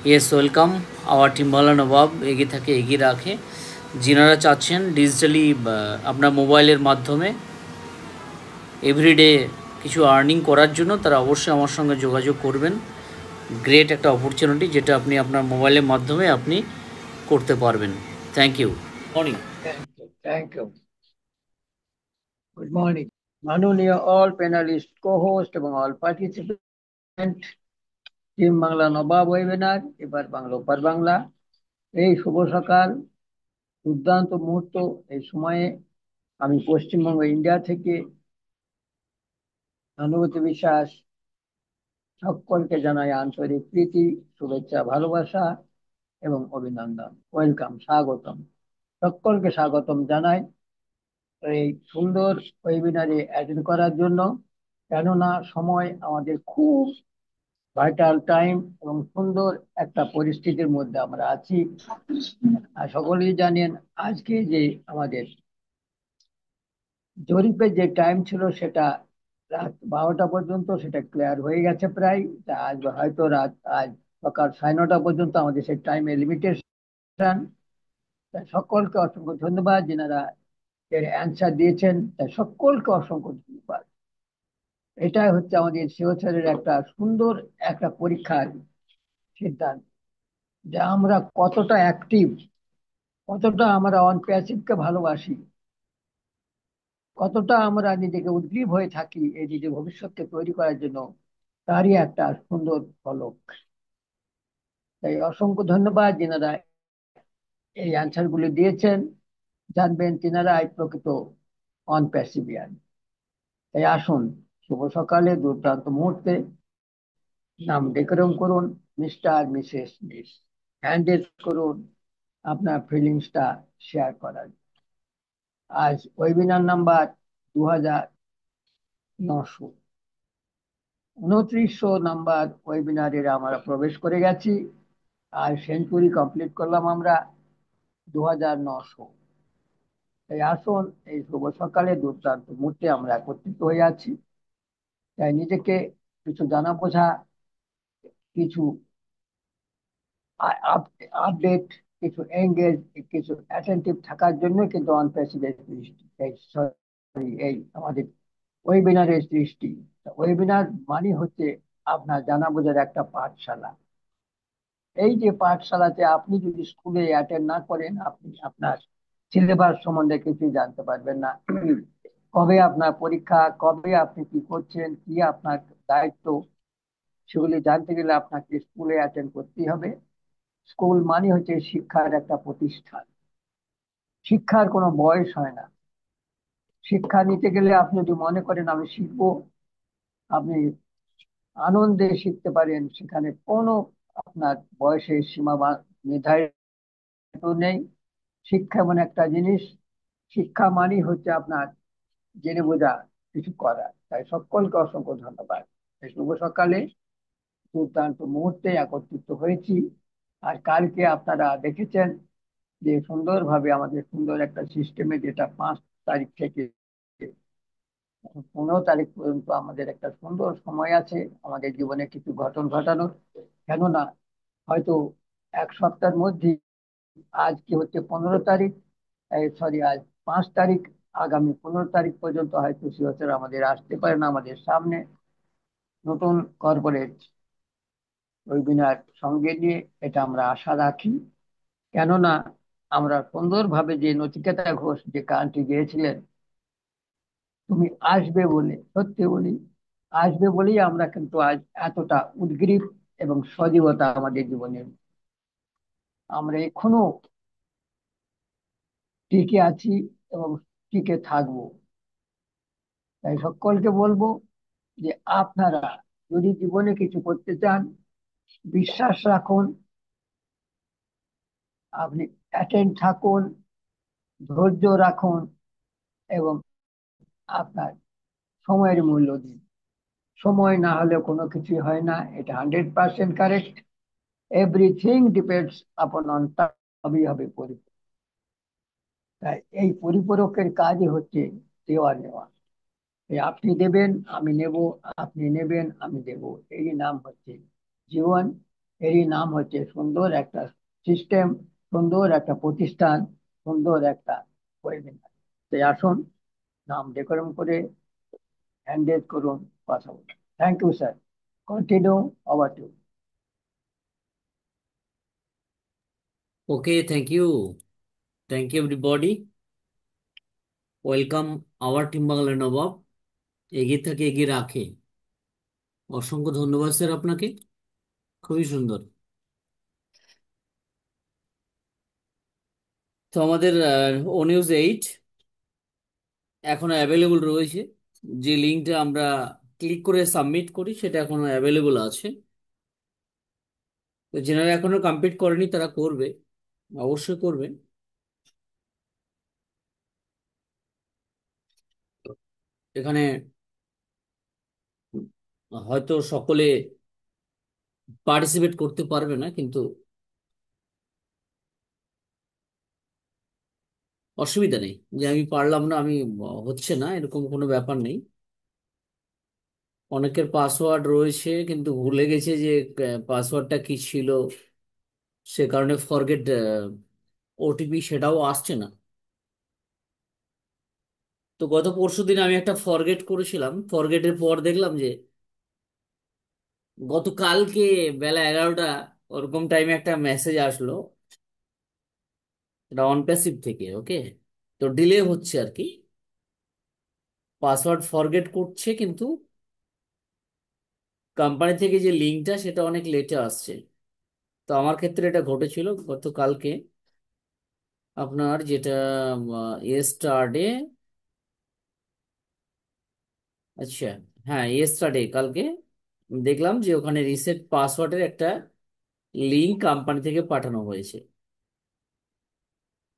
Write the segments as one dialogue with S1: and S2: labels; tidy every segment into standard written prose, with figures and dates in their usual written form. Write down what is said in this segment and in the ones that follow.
S1: Yes, welcome. Our team মাওলানা নবাব এগিয়ে থাকে, এগিয়ে রাখে। যিনারা চাচ্ছেন ডিজিটালি আপনার মোবাইলের মাধ্যমে এভরিডে কিছু আর্নিং করার জন্য, তারা অবশ্যই আমার সঙ্গে যোগাযোগ করবেন। গ্রেট একটা অপরচুনিটি, যেটা আপনি আপনার মোবাইলের মাধ্যমে আপনি করতে পারবেন। Thank you. Morning.
S2: Thank you. Thank you. Good morning. মাননীয় অল প্যানেলিস্ট, কো-হোস্ট এবং all participant, team Bangla Nawab webinar, এবার বাংলা ওপার বাংলা। এই শুভ সকাল, দুর্দান্ত মুহূর্ত। এই সময়ে আমি পশ্চিমবঙ্গ ইন্ডিয়া থেকে অনুভূতি বিশ্বাস সকলকে জানাই আন্তরিক প্রীতি, শুভেচ্ছা, ভালোবাসা এবং অভিনন্দন। ওয়েলকাম, স্বাগতম। সকলকে স্বাগতম জানাই এই সুন্দর ওয়েবিনারে অ্যাটেন্ড করার জন্য। কেননা সময় আমাদের খুব ভাইটাল টাইম এবং সুন্দর একটা পরিস্থিতির মধ্যে আমরা আছি। আর সকলেই জানেন আজকে যে আমাদের জরিপের যে টাইম ছিল সেটা রাত 12টা পর্যন্ত, সেটা ক্লিয়ার হয়ে গেছে প্রায়। তা আজ হয়তো আজ সকাল 9:30 পর্যন্ত আমাদের সেই টাইমের লিমিটেশন। সকলকে অসংখ্য ধন্যবাদ যেনারা এর অ্যান্সার দিয়েছেন, তাই সকলকে অসংখ্য ধন্যবাদ। এটাই হচ্ছে আমাদের শিবচরের একটা সুন্দর একটা পরীক্ষার সিদ্ধান্ত, যে আমরা কতটা অ্যাক্টিভ, কতটা আমরা অন প্যাসিভকে ভালোবাসি, কতটা আমরা নিজেকে উদ্গ্রীব হয়ে থাকি এই নিজের ভবিষ্যৎকে তৈরি করার জন্য। তারই একটা সুন্দর ফলক। তাই অসংখ্য ধন্যবাদ যেনারা এই অ্যান্সার গুলি দিয়েছেন। জানবেন তিনারাই প্রকৃত অন প্যাসিভিয়ান। তাই আসুন, শুভ সকালে দুর্দান্ত মুহূর্তে নাম ডেকোরেশন করুন, মিস্টার মিসেস মিস, হ্যান্ডেল করুন আপনার ফিলিংসটা শেয়ার করার। আজ ওয়েবিনার নাম্বার 2900, 2900 নাম্বার ওয়েবিনারে আমরা প্রবেশ করে গেছি। আর সেঞ্চুরি কমপ্লিট করলাম আমরা 2900। তাই আসুন, এই শুভ সকালে দুর্দান্ত মুহূর্তে আমরা একত্রিত হয়ে আছি। তাই নিজেকে কিছু জানা বোঝা, কিছু আপডেট, কিছু এঙ্গেজ, কিছু অ্যাটেন্টিভ থাকার জন্য কিন্তু অনপ্যাসিভের সৃষ্টি, এই আমাদের ওয়েবিনারের সৃষ্টি। ওয়েবিনার মানে হচ্ছে আপনার জানা বোঝার একটা পাঠশালা। এই যে পাঠশালাতে আপনি যদি স্কুলে অ্যাটেন্ড না করেন, আপনি আপনার সিলেবাস সম্বন্ধে কিছু জানতে পারবেন না। কবে আপনার পরীক্ষা, কবে আপনি কি করছেন, কি আপনার দায়িত্ব, সেগুলি জানতে গেলে আপনাকে স্কুলে অ্যাটেন্ড করতেই হবে। স্কুল মানে হচ্ছে শিক্ষার একটা প্রতিষ্ঠান। শিক্ষার কোনো বয়স হয় না। শিক্ষা নিতে গেলে আপনি যদি মনে করেন আমি শিখবো, আপনি আনন্দে শিখতে পারেন। সেখানে কোনো আপনার বয়সের সীমা বা নির্ধারিত নেই। শিক্ষা এমন একটা জিনিস, শিক্ষা মানে হচ্ছে আপনার জেনে বোঝা, কিছু করা। তাই সকলকে অসংখ্য ধন্যবাদ। এই শুভ সকালে দুর্দান্ত মুহূর্তে একত্রিত হয়েছি। আর কালকে আপনারা দেখেছেন যে সুন্দরভাবে আমাদের সুন্দর একটা সিস্টেমে, যেটা 5 তারিখ থেকে 15 তারিখ পর্যন্ত আমাদের একটা সুন্দর সময় আছে আমাদের জীবনে কিছু ঘটন ঘটানোর। কেননা হয়তো এক সপ্তাহের মধ্যে, আজ কি হচ্ছে 15 তারিখ, সরি আজ 5 তারিখ, আগামী 15 তারিখ পর্যন্ত হয়তো শিবচর আমাদের আসতে পারে না আমাদের সামনে নতুন কর্পোরেট ওয়েবিনার সঙ্গে নিয়ে। এটা আমরা আশা রাখি। কেননা আমরা সুন্দরভাবে যে নচিকেতা ঘোষ যে গানটি গেয়েছিলেন, তুমি আসবে বলে, সত্যি বলি আসবে বলেই আমরা কিন্তু আজ এতটা উদ্গ্রীব এবং সজীবতা আমাদের জীবনে। আমরা এখনো টিকে আছি এবং টিকে থাকবো। তাই সকলকে বলবো যে আপনারা যদি জীবনে কিছু করতে চান, বিশ্বাস রাখুন, আপনি অ্যাটেন্ড থাকুন, ধৈর্য রাখুন এবং আপনার সময়ের মূল্য দিন। সময় না হলে কোনো কিছুই হয় না, এটা 100% correct. Everything depends upon on, তবেই হবে পরিপূরক। তাই এই পরিপূরকের কাজই হচ্ছে দেওয়া নেওয়া। এই আপনি দেবেন আমি নেব, আপনি নেবেন আমি দেব, এই নাম হচ্ছে জীবন। এরই নাম হচ্ছে সুন্দর একটা সিস্টেম, সুন্দর একটা প্রতিষ্ঠান, সুন্দর একটা ওয়েবিনার। তাই আসুন, নাম ডেকোরেম করে হ্যান্ডেল করুন, কথা বলুন। Thank you sir, continue, over to.
S1: Okay, thank you everybody. Welcome our team Bangla Nawab, এগিয়ে থাকে এগিয়ে রাখে। অসংখ্য ধন্যবাদ স্যার আপনাকে, খুবই সুন্দর। তো আমাদের ও নিউজ 8 এখনো অ্যাভেলেবল রয়েছে। যে লিঙ্কটা আমরা ক্লিক করে সাবমিট করি সেটা এখনো অ্যাভেলেবল আছে। তো যারা এখনো কমপ্লিট করেনি তারা করবে, অবশ্যই করবে। এখানে হয়তো সকলে পার্টিসিপেট করতে পারবে না, কিন্তু অসুবিধা নেই যে আমি পারলাম না, আমি হচ্ছে না, এরকম কোনো ব্যাপার নেই। অনেকের পাসওয়ার্ড রয়েছে কিন্তু ভুলে গেছে যে পাসওয়ার্ডটা কি ছিল, সে কারণে ফরগেট ওটিপি সেটাও আসছে না। তো গত পরশুদিন আমি একটা ফরগেট করেছিলাম, ফরগেটের পর দেখলাম যে গতকালকে বেলা 11টা ওরকম টাইমে একটা মেসেজ আসলো, এটা অনপ্যাসিভ থেকে। ওকে, তো ডিলে হচ্ছে আর কি, পাসওয়ার্ড ফরগেট করছে কিন্তু কোম্পানি থেকে যে লিঙ্কটা সেটা অনেক লেটে আসছে। তো আমার ক্ষেত্রে এটা ঘটেছিল গতকালকে, আপনার যেটা ইয়েস্টারডে, আচ্ছা, হ্যাঁ ইয়েস্টারডে, কালকে দেখলাম যে ওখানে রিসেট পাসওয়ার্ডের একটা লিঙ্ক কোম্পানি থেকে পাঠানো হয়েছে।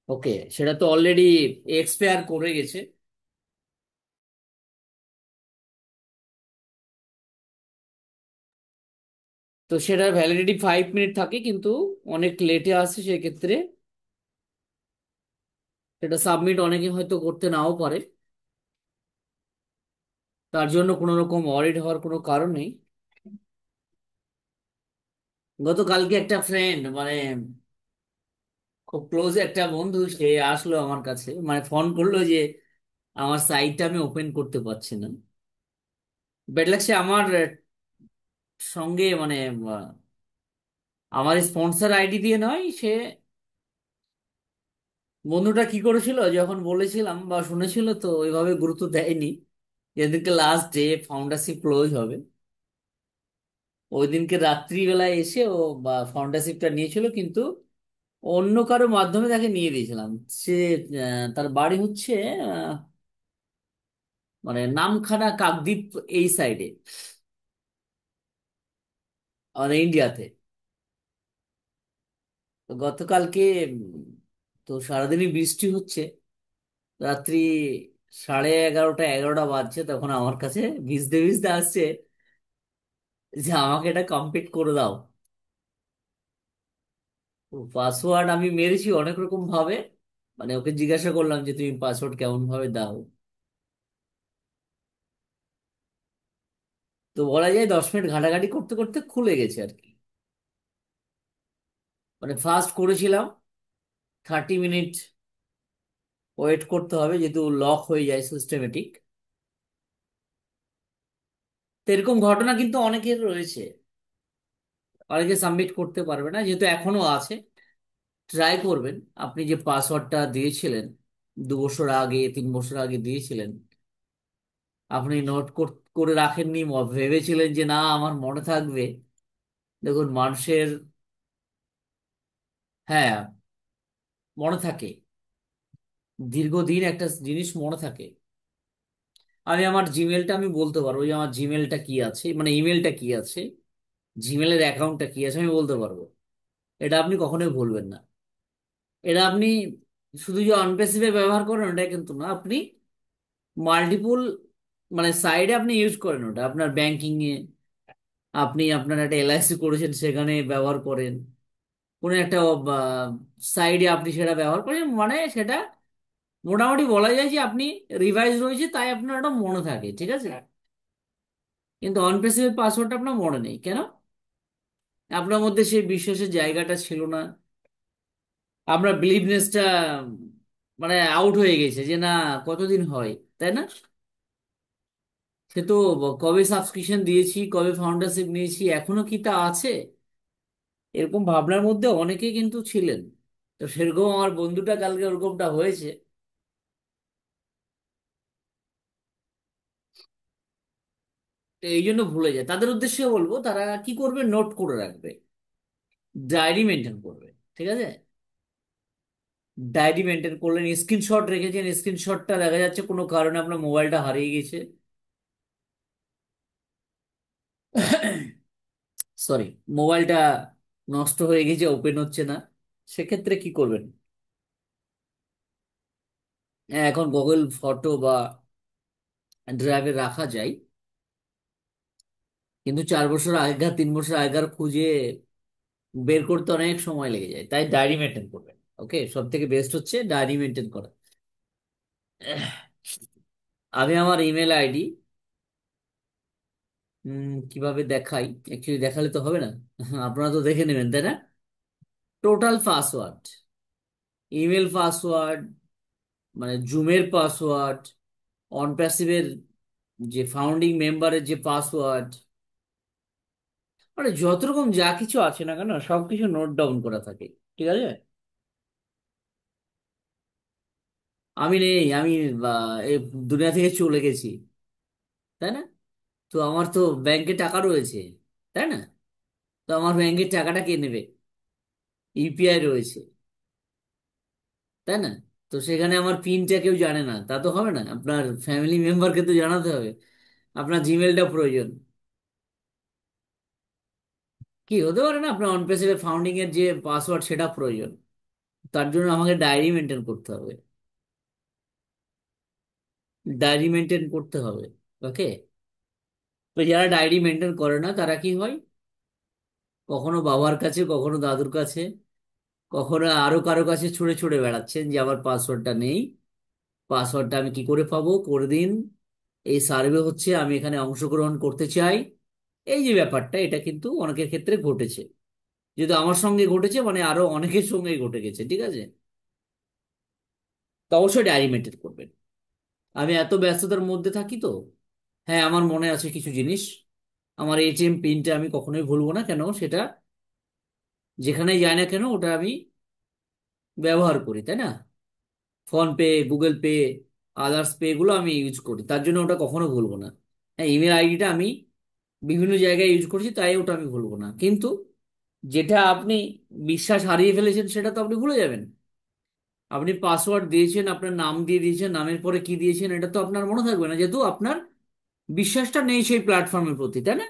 S1: ওকে, সেটা তো অলরেডি এক্সপায়ার করে গেছে। তো সেটার ভ্যালিডিটি 5 মিনিট থাকে, কিন্তু অনেক লেটে আসে, সেক্ষেত্রে সেটা সাবমিট অনেকে হয়তো করতে নাও পারে। তার জন্য কোনো রকম ওয়ারিড হওয়ার কোনো কারণ নেই। গতকালকে একটা ফ্রেন্ড, মানে খুব ক্লোজ একটা বন্ধু, সে আসলো আমার কাছে, মানে ফোন করলো যে আমার সাইটটা আমি ওপেন করতে পারছি না। ব্যাড লাগছে আমার সঙ্গে, মানে আমার স্পন্সর আইডি দিয়ে নয়, সে বন্ধুটা কি করেছিল, যখন বলেছিলাম বা শুনেছিল তো ওইভাবে গুরুত্ব দেয়নি। যেদিনকে লাস্ট ডে ফাউন্ডারশিপ ক্লোজ হবে, ওই দিনকে রাত্রিবেলায় এসে ও বা ফাউন্ডারশিপটা নিয়েছিল, কিন্তু অন্য কারো মাধ্যমে তাকে নিয়ে দিয়েছিলাম। সে তার বাড়ি হচ্ছে আহ, মানে নামখানা কাকদ্বীপ, এই সাইডে, আমাদের ইন্ডিয়াতে। তো গতকালকে তো সারাদিনই বৃষ্টি হচ্ছে, রাত্রি 11:30 11টা বাজছে, তখন আমার কাছে ভিজতে ভিজতে আসছে যে আমাকে এটা কমপ্লিট করে দাও। পাসওয়ার্ড আমি মেরেছি অনেক রকম ভাবে, মানে ওকে জিজ্ঞাসা করলাম যে তুমি পাসওয়ার্ড কেমন ভাবে দাও, তো বলা যায় 10 মিনিট ঘাটাঘাটি করতে করতে খুলে গেছে আর কি। মানে ফার্স্ট করেছিলাম 30 মিনিট ওয়েট করতে হবে, যেহেতু লক হয়ে যায় সিস্টেমেটিক। তো এরকম ঘটনা কিন্তু অনেকের রয়েছে, অনেকে সাবমিট করতে পারবে না, যেহেতু এখনো আছে। ট্রাই করবেন, আপনি যে পাসওয়ার্ডটা দিয়েছিলেন 2 বছর আগে 3 বছর আগে দিয়েছিলেন, আপনি নোট করে রাখেননি, ভেবেছিলেন যে না আমার মনে থাকবে। দেখুন মানুষের, হ্যাঁ, মনে থাকে, দীর্ঘদিন একটা জিনিস মনে থাকে। আমি আমার জিমেলটা আমি বলতে পারবো যে আমার জিমেলটা কি আছে, মানে ইমেলটা কি আছে, জিমেলের অ্যাকাউন্টটা কি আছে, আমি বলতে পারবো। এটা আপনি কখনোই ভুলবেন না। এটা আপনি শুধু যে অনপেসিভে ব্যবহার করেন ওটা কিন্তু না, আপনি মাল্টিপুল মানে সাইডে আপনি ইউজ করেন ওটা, আপনার ব্যাংকিং এ, আপনি আপনার একটা এলআইসি করেছেন সেখানে ব্যবহার করেন, কোনো একটা সাইডে আপনি সেটা ব্যবহার করেন, মানে সেটা মোটামুটি বলা যায় যে আপনি রিভাইজ রয়েছে, তাই আপনার ওটা মনে থাকে, ঠিক আছে। কিন্তু অনপেসিভ পাসওয়ার্ডটা আপনার মনে নেই কেন? আপনার মধ্যে সেই বিশ্বাসের জায়গাটা ছিল না। আমরা বিলিভনেসটা মানে আউট হয়ে গেছে যে না, কতদিন হয়, তাই না? সে তো কবে সাবস্ক্রিপশন দিয়েছি, কবে ফাউন্ডারশিপ নিয়েছি, এখনো কি তা আছে? এরকম ভাবনার মধ্যে অনেকে কিন্তু ছিলেন। তো সেরকম আমার বন্ধুটা কালকে ওরকমটা হয়েছে। তো এই জন্য ভুলে যায়। তাদের উদ্দেশ্যে বলবো তারা কি করবে, নোট করে রাখবে, ডায়েরি মেনটেন করবে। ঠিক আছে? ডায়েরি মেনটেন করলেন, স্ক্রিনশট রেখেছেন, স্ক্রিনশটটা দেখা যাচ্ছে কোনো কারণে আপনার মোবাইলটা হারিয়ে গেছে, সরি, মোবাইলটা নষ্ট হয়ে গেছে, ওপেন হচ্ছে না, সেক্ষেত্রে কি করবেন? হ্যাঁ, এখন গুগল ফটো বা ড্রাইভে রাখা যায়, কিন্তু 4 বছর আগেকার, 3 বছর আগেকার খুঁজে বের করতে অনেক সময় লেগে যায়। তাই ডায়েরি মেনটেন করবেন। ওকে, সব থেকে বেস্ট হচ্ছে ডায়েরি মেনটেন করা। আমি আমার ইমেল আইডি কিভাবে দেখাই, অ্যাকচুয়ালি দেখালে তো হবে না, আপনারা তো দেখে নেবেন, তাই না? টোটাল পাসওয়ার্ড, ইমেল পাসওয়ার্ড, মানে জুমের পাসওয়ার্ড, অনপ্যাসিভের যে ফাউন্ডিং মেম্বারের যে পাসওয়ার্ড, মানে যত রকম যা কিছু আছে না কেন সবকিছু নোট ডাউন করা থাকে। ঠিক আছে? আমি নেই, আমি এই দুনিয়া থেকে চলে গেছি, তাই না? তো আমার তো ব্যাংকে টাকা রয়েছে, তাই না? তো আমার ব্যাংকের টাকাটা কে নেবে? ইউপিআই রয়েছে, তাই না? তো সেখানে আমার পিনটা কেউ জানে না, তা তো হবে না। আপনার ফ্যামিলি মেম্বারকে তো জানাতে হবে। আপনার জিমেলটা প্রয়োজন। কি হতে পারে না, আপনার অনপেসিভ ফাউন্ডিং এর যে পাসওয়ার্ড সেটা প্রয়োজন। তার জন্য আমাকে ডায়েরি মেনটেন করতে হবে, ডায়েরি মেনটেন করতে হবে। ওকে? তো যারা ডায়েরি মেনটেন করে না তারা কি হয়, কখনো বাবার কাছে, কখনো দাদুর কাছে, কখনো আরো কারো কাছে ছুঁড়ে ছুঁড়ে বেড়াচ্ছেন যে আমার পাসওয়ার্ডটা নেই, পাসওয়ার্ডটা আমি কি করে পাবো, করে দিন, এই সার্ভে হচ্ছে, আমি এখানে অংশগ্রহণ করতে চাই। এই যে ব্যাপারটা, এটা কিন্তু অনেকের ক্ষেত্রে ঘটেছে। যেহেতু আমার সঙ্গে ঘটেছে, মানে আরো অনেকের সঙ্গেই ঘটে গেছে। ঠিক আছে? তো অবশ্যই ডায়েরি মেনটেন করবেন। আমি এত ব্যস্ততার মধ্যে থাকি তো। হ্যাঁ, আমার মনে আছে কিছু জিনিস। আমার এটিএম পিনটা আমি কখনোই ভুলবো না, কেন সেটা যেখানেই যায় না কেন ওটা আমি ব্যবহার করি, তাই না? Phone pay, Google pay, others pay এগুলো আমি ইউজ করি, তার জন্য ওটা কখনো ভুলবো না। হ্যাঁ, ইমেল আইডিটা আমি বিভিন্ন জায়গায় ইউজ করছি, তাই ওটা আমি ভুলবো না। কিন্তু যেটা আপনি বিশ্বাস হারিয়ে ফেলেছেন সেটা তো আপনি ভুলে যাবেন। আপনি পাসওয়ার্ড দিয়েছেন, আপনার নাম দিয়ে দিয়েছেন, নামের পরে কি দিয়েছেন এটা তো আপনার মনে থাকবে না, যেহেতু আপনার বিশ্বাসটা নেই সেই প্ল্যাটফর্মের প্রতি, তাই না?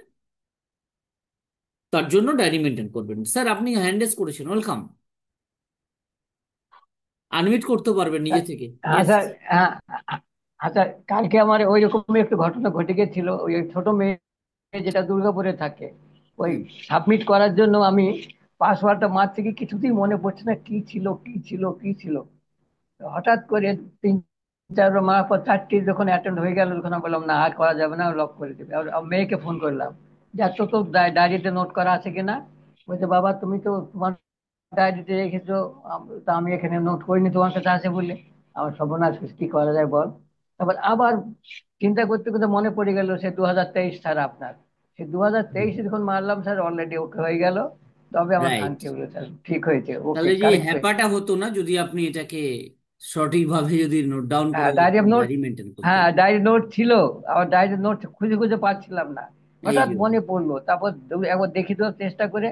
S1: তার জন্য ডায়েরি মেনটেন করবেন। স্যার, আপনি হ্যান্ড রেজ করেছেন, ওয়েলকাম। আনমিউট করতে পারবেন নিজে থেকে।
S2: হ্যাঁ
S1: ইয়েস।
S2: স্যার। হ্যাঁ। আচ্ছা, কালকে আমার ওই রকমই একটু ঘটনা ঘটে গেছিল। ওই ছোট মেয়ে যেটা দুর্গাপুরে থাকে, ওই
S1: হুম।
S2: সাবমিট করার জন্য আমি পাসওয়ার্ডটা মারতে গিয়ে কিছুতেই মনে পড়ছে না কি ছিল কি ছিল কি ছিল। তো হঠাৎ করে তিন চারবার মারার পর চারটি যখন অ্যাটেন্ড হয়ে গেল, তখন আমি বললাম না আর করা যাবে না, লক করে দেবে। আর আমার মেয়েকে ফোন করলাম যে এত তো ডায়েরিতে নোট করা আছে কিনা। বলছে বাবা তুমি তো তোমার ডায়েরিতে রেখেছো, তা আমি এখানে নোট করিনি, তোমার কাছে আছে বলে। আমার সর্বনাশ, কি করা যায় বল। তারপর আবার চিন্তা করতে করতে মনে পড়ে গেল সে 2023 স্যার আপনার, সে 2023 যখন মারলাম স্যার অলরেডি ওকে হয়ে গেল। তবে আমার
S1: রাইট।
S2: শান্তি হলো স্যার, ঠিক হয়েছে, ওকে
S1: তাহলে যে
S2: কারেক্ট হয়েছে।
S1: হ্যাপাটা হতো না যদি আপনি এটাকে সঠিকভাবে যদি নোট ডাউন করে
S2: হ্যাঁ, ডায়েরি
S1: রাখতেন,
S2: নোট।
S1: ডায়েরি মেনটেন করতেন।
S2: হ্যাঁ, ডায়েরি নোট ছিল। আবার ডায়েরি নোট খুঁজে খুঁজে পাচ্ছিলাম না।
S1: এই
S2: হঠাৎ
S1: জন্য
S2: মনে পড়লো, তারপর একবার দেখি তো চেষ্টা করে।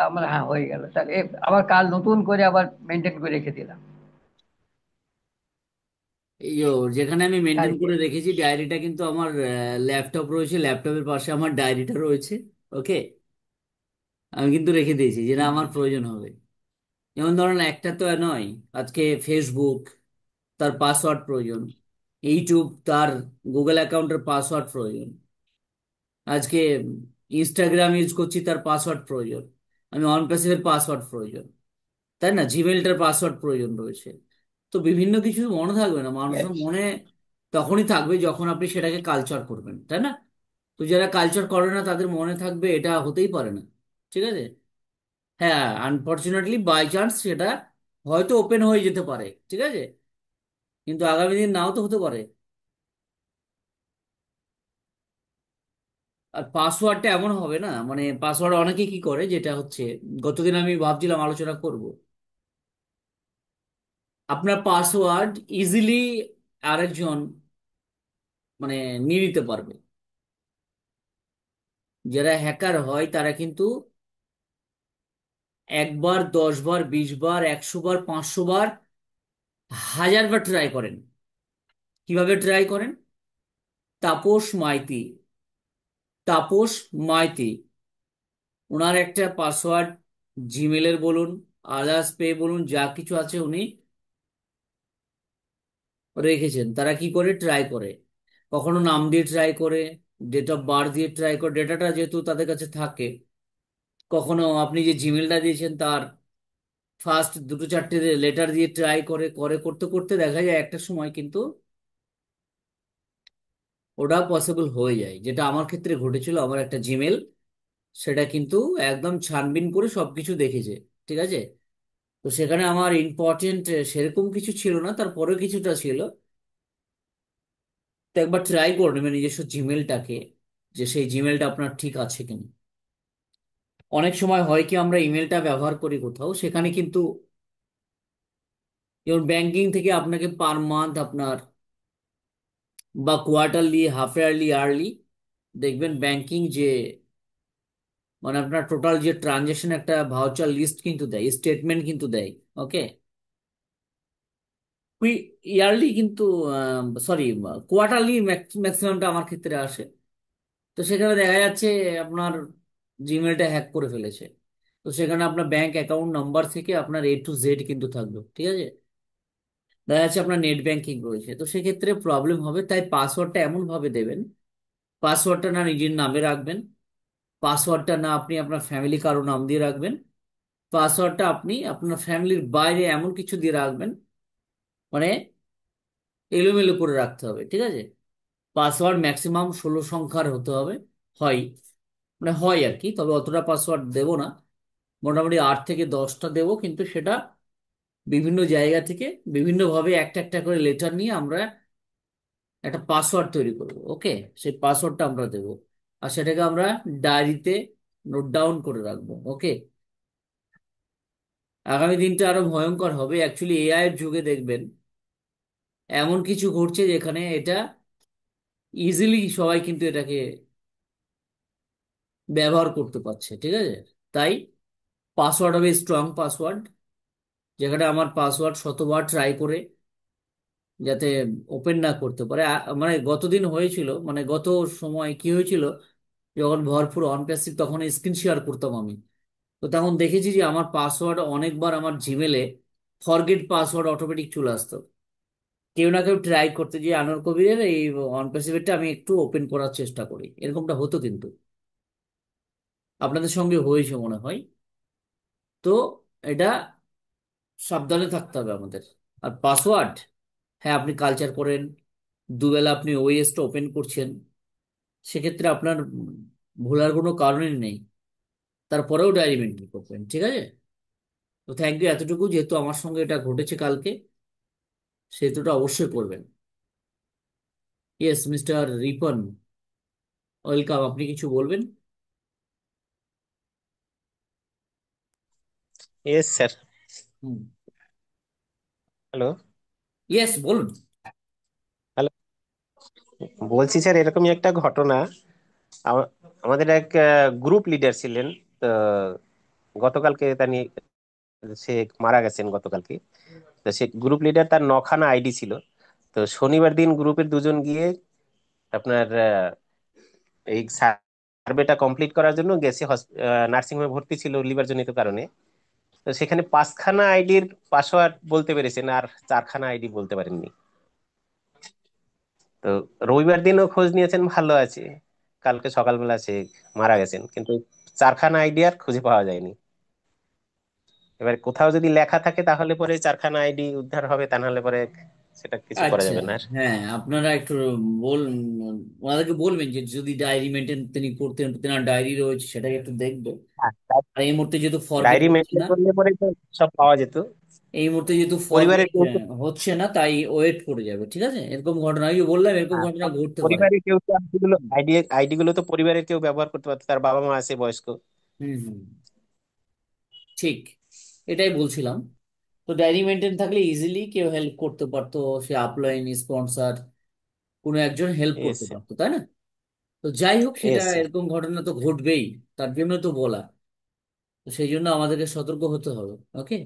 S2: আমার হ্যাঁ হয়ে গেল তাহলে। আবার কাল নতুন করে আবার মেনটেন করে রেখে দিলাম
S1: এই যে যেখানে আমি মেনটেন
S2: কালকে।
S1: করে রেখেছি ডায়েরিটা, কিন্তু আমার ল্যাপটপ রয়েছে, ল্যাপটপের পাশে আমার ডায়েরিটা রয়েছে। ওকে? আমি কিন্তু রেখে দিয়েছি যেটা
S2: হুম,
S1: আমার
S2: হুম।
S1: প্রয়োজন হবে। যেমন ধরেন, একটা তো আর নয়, আজকে ফেসবুক, তার পাসওয়ার্ড প্রয়োজন। ইউটিউব, তার গুগল অ্যাকাউন্টের পাসওয়ার্ড প্রয়োজন। আজকে ইনস্টাগ্রাম ইউজ করছি, তার পাসওয়ার্ড প্রয়োজন। আমি অনপ্যাসিভের পাসওয়ার্ড প্রয়োজন, তাই না? জিমেলটার পাসওয়ার্ড প্রয়োজন রয়েছে। তো বিভিন্ন কিছু মনে থাকবে না মানুষের
S2: Yes.
S1: মনে, তখনই থাকবে যখন আপনি সেটাকে কালচার করবেন, তাই না? তো যারা কালচার করে না তাদের মনে থাকবে, এটা হতেই পারে না। ঠিক আছে? হ্যাঁ, আনফর্চুনেটলি বাই চান্স সেটা হয়তো ওপেন হয়ে যেতে পারে, ঠিক আছে, কিন্তু আগামী দিন নাও তো হতে পারে। আর পাসওয়ার্ডটা এমন হবে না, মানে পাসওয়ার্ড অনেকে কি করে, যেটা হচ্ছে গতদিন আমি ভাবছিলাম আলোচনা করব, আপনার পাসওয়ার্ড ইজিলি আরেকজন মানে নিয়ে নিতে পারবে। যারা হ্যাকার হয় তারা কিন্তু একবার, 10 বার, 20 বার, 100 বার, 500 বার, 1000 বার ট্রাই করেন। কিভাবে ট্রাই করেন? তাপস মাইতি, তাপস মাইতি, ওনার একটা পাসওয়ার্ড, জিমেলের বলুন, আদার্স পে বলুন, যা কিছু আছে উনি রেখেছেন। তারা কি করে ট্রাই করে, কখনো নাম দিয়ে ট্রাই করে, ডেট অফ বার্থ দিয়ে ট্রাই করে, ডেটাটা যেহেতু তাদের কাছে থাকে, কখনো আপনি যে জিমেলটা দিয়েছেন তার ফার্স্ট দুটো চারটে লেটার দিয়ে ট্রাই করে, করতে করতে দেখা যায় একটা সময় কিন্তু ওটা পসিবল হয়ে যায়, যেটা আমার ক্ষেত্রে ঘটেছিল। আমার একটা জিমেল, সেটা কিন্তু একদম ছানবিন করে সবকিছু দেখেছে, ঠিক আছে। তো সেখানে আমার ইম্পর্টেন্ট সেরকম কিছু ছিল না, তারপরে কিছুটা ছিল। তো একবার ট্রাই করে নেবেন নিজস্ব জিমেলটাকে, যে সেই জিমেলটা আপনার ঠিক আছে কিনা। অনেক সময় হয় কি, আমরা ইমেলটা ব্যবহার করি কোথাও, সেখানে কিন্তু যেমন ব্যাংকিং থেকে আপনাকে পার মান্থ আপনার, বা কোয়ার্টারলি, হাফ ইয়ারলি, ইয়ারলি, দেখবেন ব্যাংকিং যে মানে আপনার টোটাল যে ট্রানজেকশন একটা ভাউচার লিস্ট কিন্তু দেয়, স্টেটমেন্ট কিন্তু দেয়। ওকে, ইয়ারলি কিন্তু, সরি, কোয়ার্টারলি ম্যাক্সিমামটা আমার ক্ষেত্রে আসে। তো সেখানে দেখা যাচ্ছে আপনার জিমেলটা হ্যাক করে ফেলেছে। তো সেখানে আপনার ব্যাংক অ্যাকাউন্ট নাম্বার থেকে আপনার A to Z কিন্তু থাকবে, ঠিক আছে। দেখা যাচ্ছে আপনার নেট ব্যাংকিং রয়েছে, তো সেক্ষেত্রে প্রবলেম হবে। তাই পাসওয়ার্ডটা এমন ভাবে দেবেন, পাসওয়ার্ডটা না নিজের নামে রাখবেন, পাসওয়ার্ডটা না আপনি আপনার ফ্যামিলি কারো নাম দিয়ে রাখবেন, পাসওয়ার্ডটা আপনি আপনার ফ্যামিলির বাইরে এমন কিছু দিয়ে রাখবেন, মানে এলোমেলো করে রাখতে হবে, ঠিক আছে। পাসওয়ার্ড ম্যাক্সিমাম 16 সংখ্যার হতে হবে, হয়, মানে হয় আর কি, তবে অতটা পাসওয়ার্ড দেবো না, মোটামুটি 8 থেকে 10টা দেবো, কিন্তু সেটা বিভিন্ন জায়গা থেকে বিভিন্নভাবে একটা একটা করে লেটার নিয়ে আমরা একটা পাসওয়ার্ড তৈরি করবো। ওকে, সেই পাসওয়ার্ডটা আমরা দেবো, আর সেটাকে আমরা ডায়েরিতে নোট ডাউন করে রাখবো। ওকে, আগামী দিনটা আরো ভয়ঙ্কর হবে। অ্যাকচুয়ালি এআই এর যুগে দেখবেন এমন কিছু ঘটছে যেখানে এটা ইজিলি সবাই কিন্তু এটাকে ব্যবহার করতে পারছে, ঠিক আছে। তাই পাসওয়ার্ড হবে স্ট্রং পাসওয়ার্ড, যেখানে আমার পাসওয়ার্ড শতবার ট্রাই করে যাতে ওপেন না করতে পারে। মানে গতদিন হয়েছিল, মানে গত সময় কি হয়েছিল, যখন ভরপুর অন প্যাসিভ, তখন স্ক্রিন শেয়ার করতাম আমি। তো তখন দেখেছি যে আমার পাসওয়ার্ড অনেকবার আমার জিমেলে ফরগেট পাসওয়ার্ড অটোমেটিক চলে আসতো। কেউ না কেউ ট্রাই করতে, যে আনোয়ার কবিরের এই অন প্যাসিভটা আমি একটু ওপেন করার চেষ্টা করি, এরকমটা হতো কিন্তু। আপনাদের সঙ্গে হয়েছে মনে হয়। তো এটা সাবধানে থাকতে হবে আমাদের। আর পাসওয়ার্ড, হ্যাঁ, আপনি কালচার করেন, দুবেলা আপনি ওএসটা ওপেন করছেন, সেক্ষেত্রে আপনার ভোলার কোনো কারণই নেই, তারপরেও ডায়েরি মেনটেন করবেন, ঠিক আছে। তো থ্যাংক ইউ, এতটুকু, যেহেতু আমার সঙ্গে এটা ঘটেছে কালকে, সেহেতুটা অবশ্যই করবেন। ইয়েস, মিস্টার রিপন, ওয়েলকাম, আপনি কিছু বলবেন?
S3: Yes sir.
S1: Hmm.
S3: Hello.
S1: Yes, বলুন।
S3: হ্যালো, বলছি স্যার এরকমই একটা ঘটনা। আম- আমাদের এক গ্রুপ লিডার ছিলেন। তো গতকালকে সে মারা গেছেন গতকালকে। তো সে গ্রুপ লিডার, তার 9খানা আইডি ছিল। তো শনিবার দিন গ্রুপের দুজন গিয়ে আপনার এই সার্ভেটা কমপ্লিট করার জন্য গেছে। নার্সিং হোমে ভর্তি ছিল লিভার জনিত কারণে। তো সেখানে 5খানা আইডির পাসওয়ার্ড বলতে পেরেছেন, আর 4খানা আইডি বলতে পারেননি। তো রবিবার দিনও খোঁজ নিয়েছেন, ভালো আছে। কালকে সকালবেলা সে মারা গেছেন, কিন্তু 4খানা আইডি আর খুঁজে পাওয়া যায়নি। এবার কোথাও যদি লেখা থাকে তাহলে পরে 4খানা আইডি উদ্ধার হবে, তা নাহলে পরে সেটা কিছু করা
S1: আচ্ছা,
S3: যাবে না আর।
S1: হ্যাঁ, আপনারা একটু বল, ওনাদেরকে বলবেন যে যদি ডায়েরি মেনটেন তিনি করতেন, তেনার ডায়েরি রয়েছে সেটাকে একটু দেখবে।
S3: হ্যাঁ,
S1: আর এই মুহূর্তে যেহেতু ফরমেট
S3: ডায়েরি
S1: হচ্ছে
S3: মেনটেন
S1: না,
S3: করলে পরে তো সব পাওয়া যেত।
S1: এই মুহূর্তে যেহেতু
S3: পরিবারের
S1: ফরমেট
S3: কেউ তো,
S1: হচ্ছে না, তাই ওয়েট করে যাবে, ঠিক আছে? এরকম ঘটনা আমি বললাম, এরকম
S3: হ্যাঁ,
S1: ঘটনা ঘটতে পারে।
S3: পরিবারের কেউ তো আইডি গুলো তো পরিবারের কেউ ব্যবহার করতে পারতো, তার বাবা মা আছে বয়স্ক।
S1: হুম হুম, ঠিক, এটাই বলছিলাম। তো ডায়েরি মেনটেন থাকলে ইজিলি কেউ হেল্প করতে পারতো, সে আপলাইন, স্পন্সর, কোনো একজন হেল্প করতে
S3: এসে
S1: পারতো, তাই না? তো যাই হোক, সেটা
S3: এসে
S1: এরকম ঘটনা তো ঘটবেই, তার জন্য তো বলা। তো সেই জন্য আমাদেরকে সতর্ক হতে হবে। ওকে,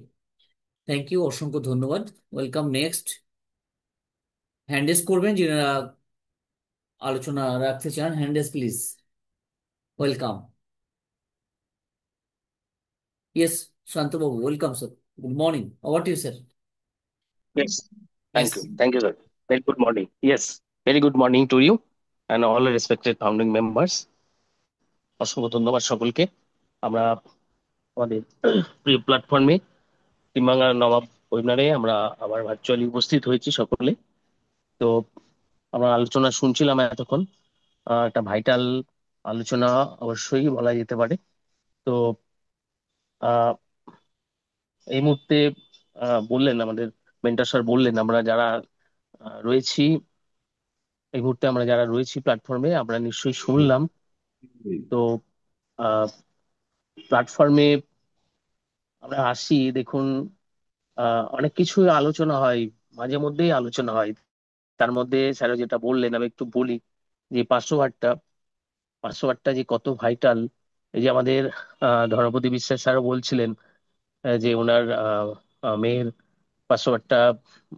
S1: থ্যাংক ইউ, অসংখ্য ধন্যবাদ। ওয়েলকাম। নেক্সট হ্যান্ড রেজ করবেন যিনারা আলোচনা রাখতে চান, hand raise please. Welcome. Yes, শান্তবাবু, welcome sir. Good morning, over to you sir.
S4: Yes,
S1: yes.
S4: thank you. Thank you, sir. Very good morning. Yes, very good morning to you and all the respected founding members. অসংখ্য ধন্যবাদ সকলকে। আমরা আমাদের প্রিয় প্ল্যাটফর্মে ত্রিবাংলা নবাব ওয়েবিনারে আমরা আবার ভার্চুয়ালি উপস্থিত হয়েছি সকলে। তো আমরা আলোচনা শুনছিলাম এতক্ষণ, একটা ভাইটাল আলোচনা অবশ্যই বলা যেতে পারে। তো আহ, এই মুহূর্তে বললেন আমাদের মেন্টর স্যার, বললেন আমরা যারা রয়েছি, এই মুহূর্তে আমরা যারা রয়েছি প্ল্যাটফর্মে আমরা নিশ্চয়ই শুনলাম। তো প্ল্যাটফর্মে আমরা আসি, দেখুন অনেক কিছু আলোচনা হয়, মাঝে মধ্যেই আলোচনা হয়। তার মধ্যে স্যার যেটা বললেন আমি একটু বলি, যে 500 ওয়াটটা, 500 ওয়াটটা যে কত ভাইটাল। এই যে আমাদের ধর্মপতি বিশ্বাস স্যারও বলছিলেন যে ওনার মেয়ের 500 ওয়াটটা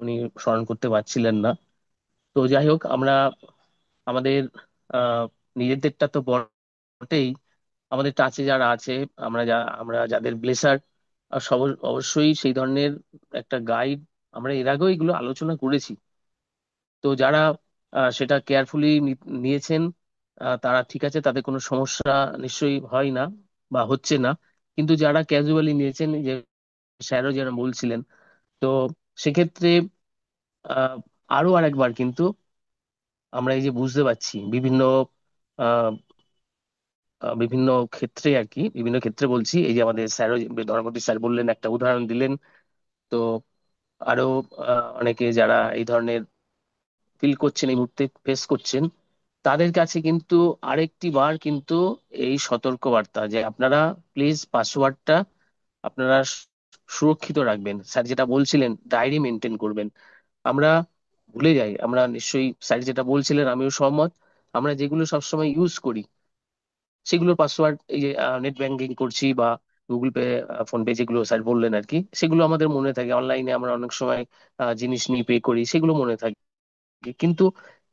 S4: উনি স্মরণ করতে পারছিলেন না। তো যাই হোক, আমরা আমাদের আহ নিজেদেরটা তো বটেই, আমাদের টাচে যারা আছে, আমরা যাদের ব্লেসার, অবশ্যই সেই ধরনের একটা গাইড, আমরা এর আগেও এগুলো আলোচনা করেছি। তো যারা সেটা কেয়ারফুলি নিয়েছেন, তারা ঠিক আছে, তাদের কোনো সমস্যা নিশ্চয়ই হয় না বা হচ্ছে না। কিন্তু যারা ক্যাজুয়ালি নিয়েছেন, যে স্যারও যারা বলছিলেন, তো সেক্ষেত্রে আহ, আরো আরেকবার কিন্তু আমরা এই যে বুঝতে পারছি বিভিন্ন আহ, বিভিন্ন ক্ষেত্রে আর কি, বিভিন্ন ক্ষেত্রে বলছি, এই যে আমাদের স্যারও, ধর্মপতি স্যার বললেন, একটা উদাহরণ দিলেন। তো আরো অনেকে যারা এই ধরনের ফিল করছেন, এই মুহূর্তে ফেস করছেন, তাদের কাছে কিন্তু আরেকটি বার কিন্তু এই সতর্ক বার্তা, যে আপনারা প্লিজ পাসওয়ার্ডটা আপনারা সুরক্ষিত রাখবেন। স্যার যেটা বলছিলেন, ডায়েরি মেনটেন করবেন। আমরা ভুলে যাই, আমরা নিশ্চয়ই স্যার যেটা বলছিলেন আমিও সহমত, আমরা যেগুলো সবসময় ইউজ করি সেগুলোর পাসওয়ার্ড, এই যে নেট ব্যাংকিং করছি বা গুগল পে, ফোন পে, যেগুলো স্যার বললেন আর কি, সেগুলো আমাদের মনে থাকে। অনলাইনে আমরা অনেক সময় জিনিস নিয়ে পে করি, সেগুলো মনে থাকে। কিন্তু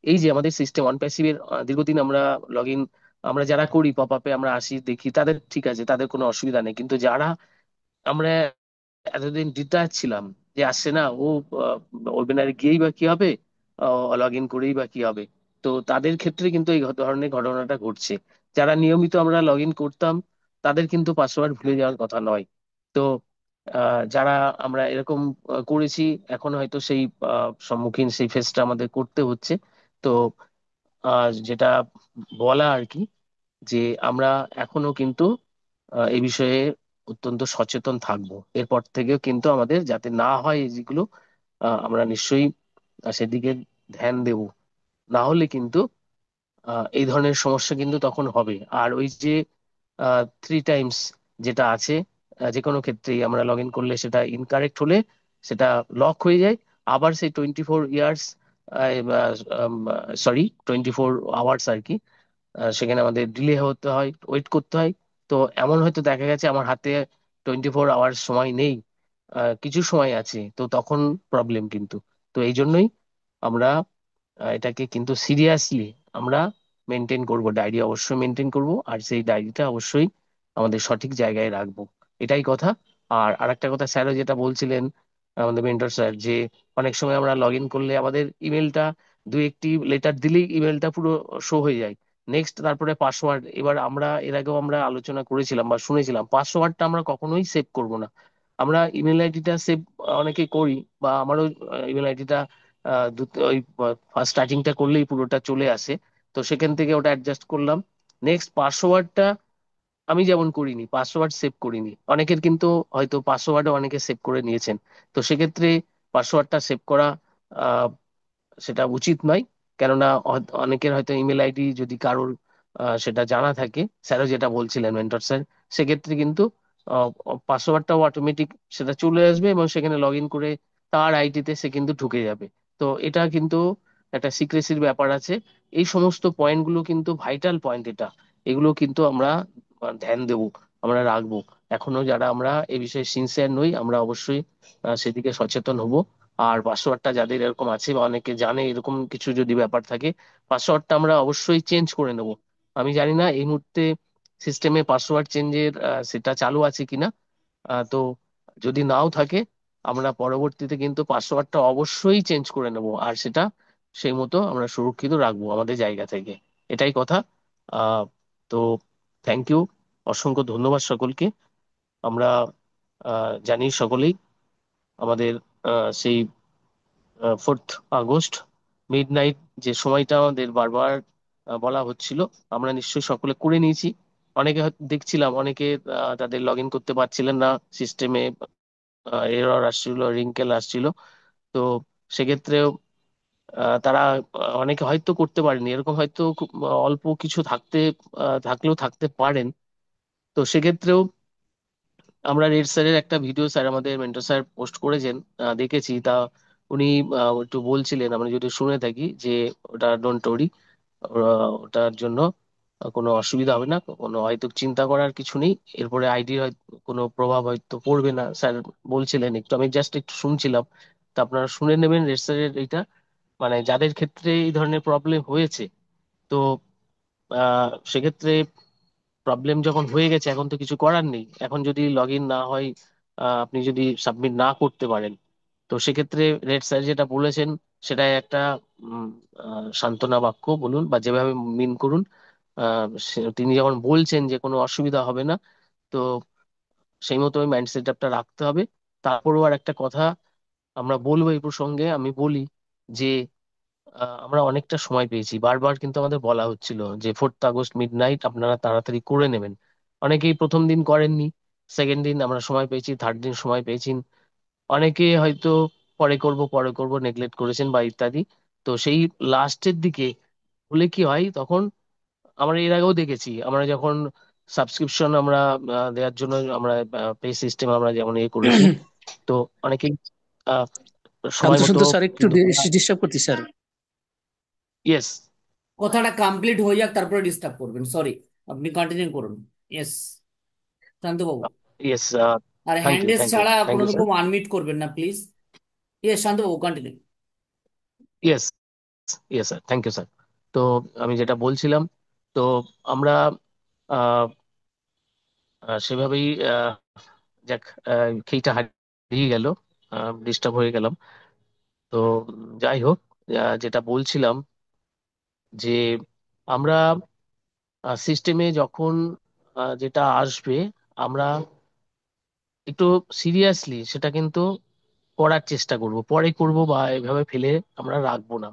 S4: এই যে আমাদের সিস্টেম অন প্যাসিভের দীর্ঘদিন আমরা লগ ইন, আমরা যারা করি পপ আপে আমরা আসি দেখি, তাদের ঠিক আছে, তাদের কোনো অসুবিধা নেই। কিন্তু যারা আমরা এতদিন ডিটাচ ছিলাম, যে আসছে না ও, ওয়েবিনারে গিয়েই বা কি হবে, লগ ইন করেই বা কি হবে, তো তাদের ক্ষেত্রে কিন্তু এই ধরনের ঘটনাটা ঘটছে। যারা নিয়মিত আমরা লগ ইন করতাম, তাদের কিন্তু পাসওয়ার্ড ভুলে যাওয়ার কথা নয়। তো যারা আমরা এরকম করেছি, এখন হয়তো সেই সম্মুখীন, সেই ফেসটা আমাদের করতে হচ্ছে। তো যেটা বলা আর কি, যে আমরা এখনো কিন্তু এই বিষয়ে অত্যন্ত সচেতন থাকবো। এরপর থেকেও কিন্তু আমাদের যাতে না হয় এই যেগুলো, আমরা নিশ্চয়ই সেদিকে ধ্যান দেব। না হলে কিন্তু এই ধরনের সমস্যা কিন্তু তখন হবে। আর ওই যে 3 টাইমস যেটা আছে, যে কোনো ক্ষেত্রেই আমরা লগ ইন করলে সেটা ইনকারেক্ট হলে সেটা লক হয়ে যায়। আবার সেই 24 ইয়ার্স, সরি, 24 আওয়ার্স আর কি, সেখানে আমাদের ডিলে হতে হয়, ওয়েট করতে হয়। তো এমন হয়তো দেখা গেছে আমার হাতে 24 আওয়ার্স সময় নেই, কিছু সময় আছে, তো তখন প্রবলেম কিন্তু। তো এই জন্যই আমরা এটাকে কিন্তু সিরিয়াসলি আমরা মেনটেন করব, ডায়েরি অবশ্যই মেনটেন করব, আর সেই ডায়েরিটা অবশ্যই আমাদের সঠিক জায়গায় রাখবো, এটাই কথা। আর আরেকটা কথা স্যারও যেটা বলছিলেন, আমাদের মেন্টর স্যার, যে অনেক সময় আমরা লগ ইন করলে আমাদের ইমেলটা, দু একটি লেটার দিলেই ইমেলটা পুরো শো হয়ে যায়। নেক্সট তারপরে পাসওয়ার্ড, এবার আমরা এর আগেও আমরা আলোচনা করেছিলাম বা শুনেছিলাম, পাসওয়ার্ডটা আমরা কখনোই সেভ করব না। আমরা ইমেল আইডিটা সেভ অনেকে করি, বা আমারও ইমেল আইডিটা ওই ফার্স্ট স্টার্টিংটা করলেই পুরোটা চলে আসে। তো সেখান থেকে ওটা অ্যাডজাস্ট করলাম। নেক্সট পাসওয়ার্ডটা আমি যেমন করিনি, পাসওয়ার্ড সেভ করিনি। অনেকের কিন্তু হয়তো পাসওয়ার্ডও অনেকে সেভ করে নিয়েছেন। তো সেক্ষেত্রে পাসওয়ার্ডটা সেভ করা সেটা উচিত নয়। কেননা অনেকের হয়তো ইমেল আইডি যদি কারোর সেটা জানা থাকে, স্যারও যেটা বলছিলেন মেন্টর স্যার, সেক্ষেত্রে কিন্তু পাসওয়ার্ডটাও অটোমেটিক সেটা চলে আসবে এবং সেখানে লগ ইন করে তার আইডিতে সে কিন্তু ঢুকে যাবে। তো এটা কিন্তু একটা সিক্রেসির ব্যাপার আছে। এই সমস্ত পয়েন্টগুলো কিন্তু ভাইটাল পয়েন্ট। এগুলো কিন্তু আমরা ধ্যান দেব, আমরা রাখবো। এখনো যারা আমরা এ বিষয়ে সিনসিয়ার নই, আমরা অবশ্যই সেদিকে সচেতন হব। আর পাসওয়ার্ডটা যাদের এরকম আছে বা অনেকে জানে এরকম কিছু যদি ব্যাপার থাকে, পাসওয়ার্ডটা আমরা অবশ্যই চেঞ্জ করে নেব। আমি জানি না এই মুহূর্তে সিস্টেমে পাসওয়ার্ড চেঞ্জের সেটা চালু আছে কিনা। তো যদি নাও থাকে, আমরা পরবর্তীতে কিন্তু পাসওয়ার্ডটা অবশ্যই চেঞ্জ করে নেব, আর সেটা সেই মতো আমরা সুরক্ষিত রাখবো আমাদের জায়গা থেকে। এটাই কথা। আহ তো থ্যাংক ইউ, অসংখ্য ধন্যবাদ সকলকে। আমরা জানি সকলেই আমাদের সেই 4th আগস্ট মিড নাইট যে সময়টা আমাদের বারবার বলা হচ্ছিল, আমরা নিশ্চয়ই সকলে করে নিয়েছি। অনেকে হয়তো দেখছিলাম, অনেকে তাদের লগ ইন করতে পারছিলেন না সিস্টেমে, এরর আসছিল, রিঙ্কেল আসছিল। তো সেক্ষেত্রেও তারা অনেকে হয়তো করতে পারেনি, এরকম হয়তো খুব অল্প কিছু থাকলেও থাকতে পারেন। তো সেক্ষেত্রেও আমরা রেড স্যারের একটা ভিডিও স্যার আমাদের মেন্টর স্যার পোস্ট করেছেন, দেখেছি তা। উনি একটু বলছিলেন, আমরা যদি শুনে থাকি, যে ওটা ডোন্ট ওরি, ওটার জন্য কোনো অসুবিধা হবে না, কোনো হয়তো চিন্তা করার কিছু নেই, এরপরে আইডির হয়তো কোনো প্রভাব হয়তো পড়বে না স্যার বলছিলেন। একটু আমি জাস্ট একটু শুনছিলাম, তা আপনারা শুনে নেবেন রেড স্যারের এইটা। মানে যাদের ক্ষেত্রে এই ধরনের প্রবলেম হয়েছে, তো সেক্ষেত্রে প্রবলেম যখন হয়ে গেছে, এখন তো কিছু করার নেই। এখন যদি লগ ইন না হয়, আপনি যদি সাবমিট না করতে পারেন, তো সেক্ষেত্রে রেড স্যার যেটা বলেছেন সেটাই একটা উম, সান্ত্বনা বাক্য বলুন বা যেভাবে মিন করুন। তিনি যখন বলছেন যে কোনো অসুবিধা হবে না, তো সেই মতো ওই মাইন্ড সেট আপটা রাখতে হবে। তারপরেও আর একটা কথা আমরা বলবো এই প্রসঙ্গে, আমি বলি যে আমরা অনেকটা সময় পেয়েছি। বারবার কিন্তু আমাদের বলা হচ্ছিল যে 4th আগস্ট মিড নাইট আপনারা তাড়াতাড়ি করে নেবেন। অনেকেই প্রথম দিন করেননি, সেকেন্ড দিন আমরা সময় পেয়েছি, থার্ড দিন সময় পেয়েছি। অনেকে হয়তো পরে করব পরে করব নেগলেক্ট করেছেন বা ইত্যাদি। তো সেই লাস্টের দিকে হলে কি হয় তখন, আমরা এর আগেও দেখেছি, আমরা যখন সাবস্ক্রিপশন আমরা দেওয়ার জন্য আমরা পে সিস্টেম আমরা যেমন করেছি, তো অনেকেই আহ, সময়
S1: শান্ত
S4: মতো
S1: শান্ত স্যার, একটু
S4: কিন্তু
S1: ডিস্টার্ব করছি স্যার।
S4: ইয়েস,
S1: কথাটা কমপ্লিট হয়ে যাক, তারপরে ডিস্টার্ব করবেন, সরি। আপনি কন্টিনিউ করুন। ইয়েস, শান্তবাবু।
S4: ইয়েস,
S1: আর
S4: thank
S1: hand
S4: you,
S1: raise
S4: thank you,
S1: ছাড়া
S4: থ্যাংক
S1: কোনো
S4: ইউ স্যার।
S1: রকম আনমিট করবেন না প্লিজ। ইয়েস, শান্তবাবু continue.
S4: Yes, yes sir, thank you sir. তো আমি যেটা বলছিলাম, তো আমরা আহ, সেভাবেই যাক, খেইটা হারিয়ে গেল, ডিস্টার্ব হয়ে গেলাম। তো যাই হোক, যেটা বলছিলাম যে আমরা সিস্টেমে যখন যেটা আসবে, আমরা একটু সিরিয়াসলি সেটা কিন্তু করার চেষ্টা করব, পরে করব বা এভাবে ফেলে আমরা রাখবো না।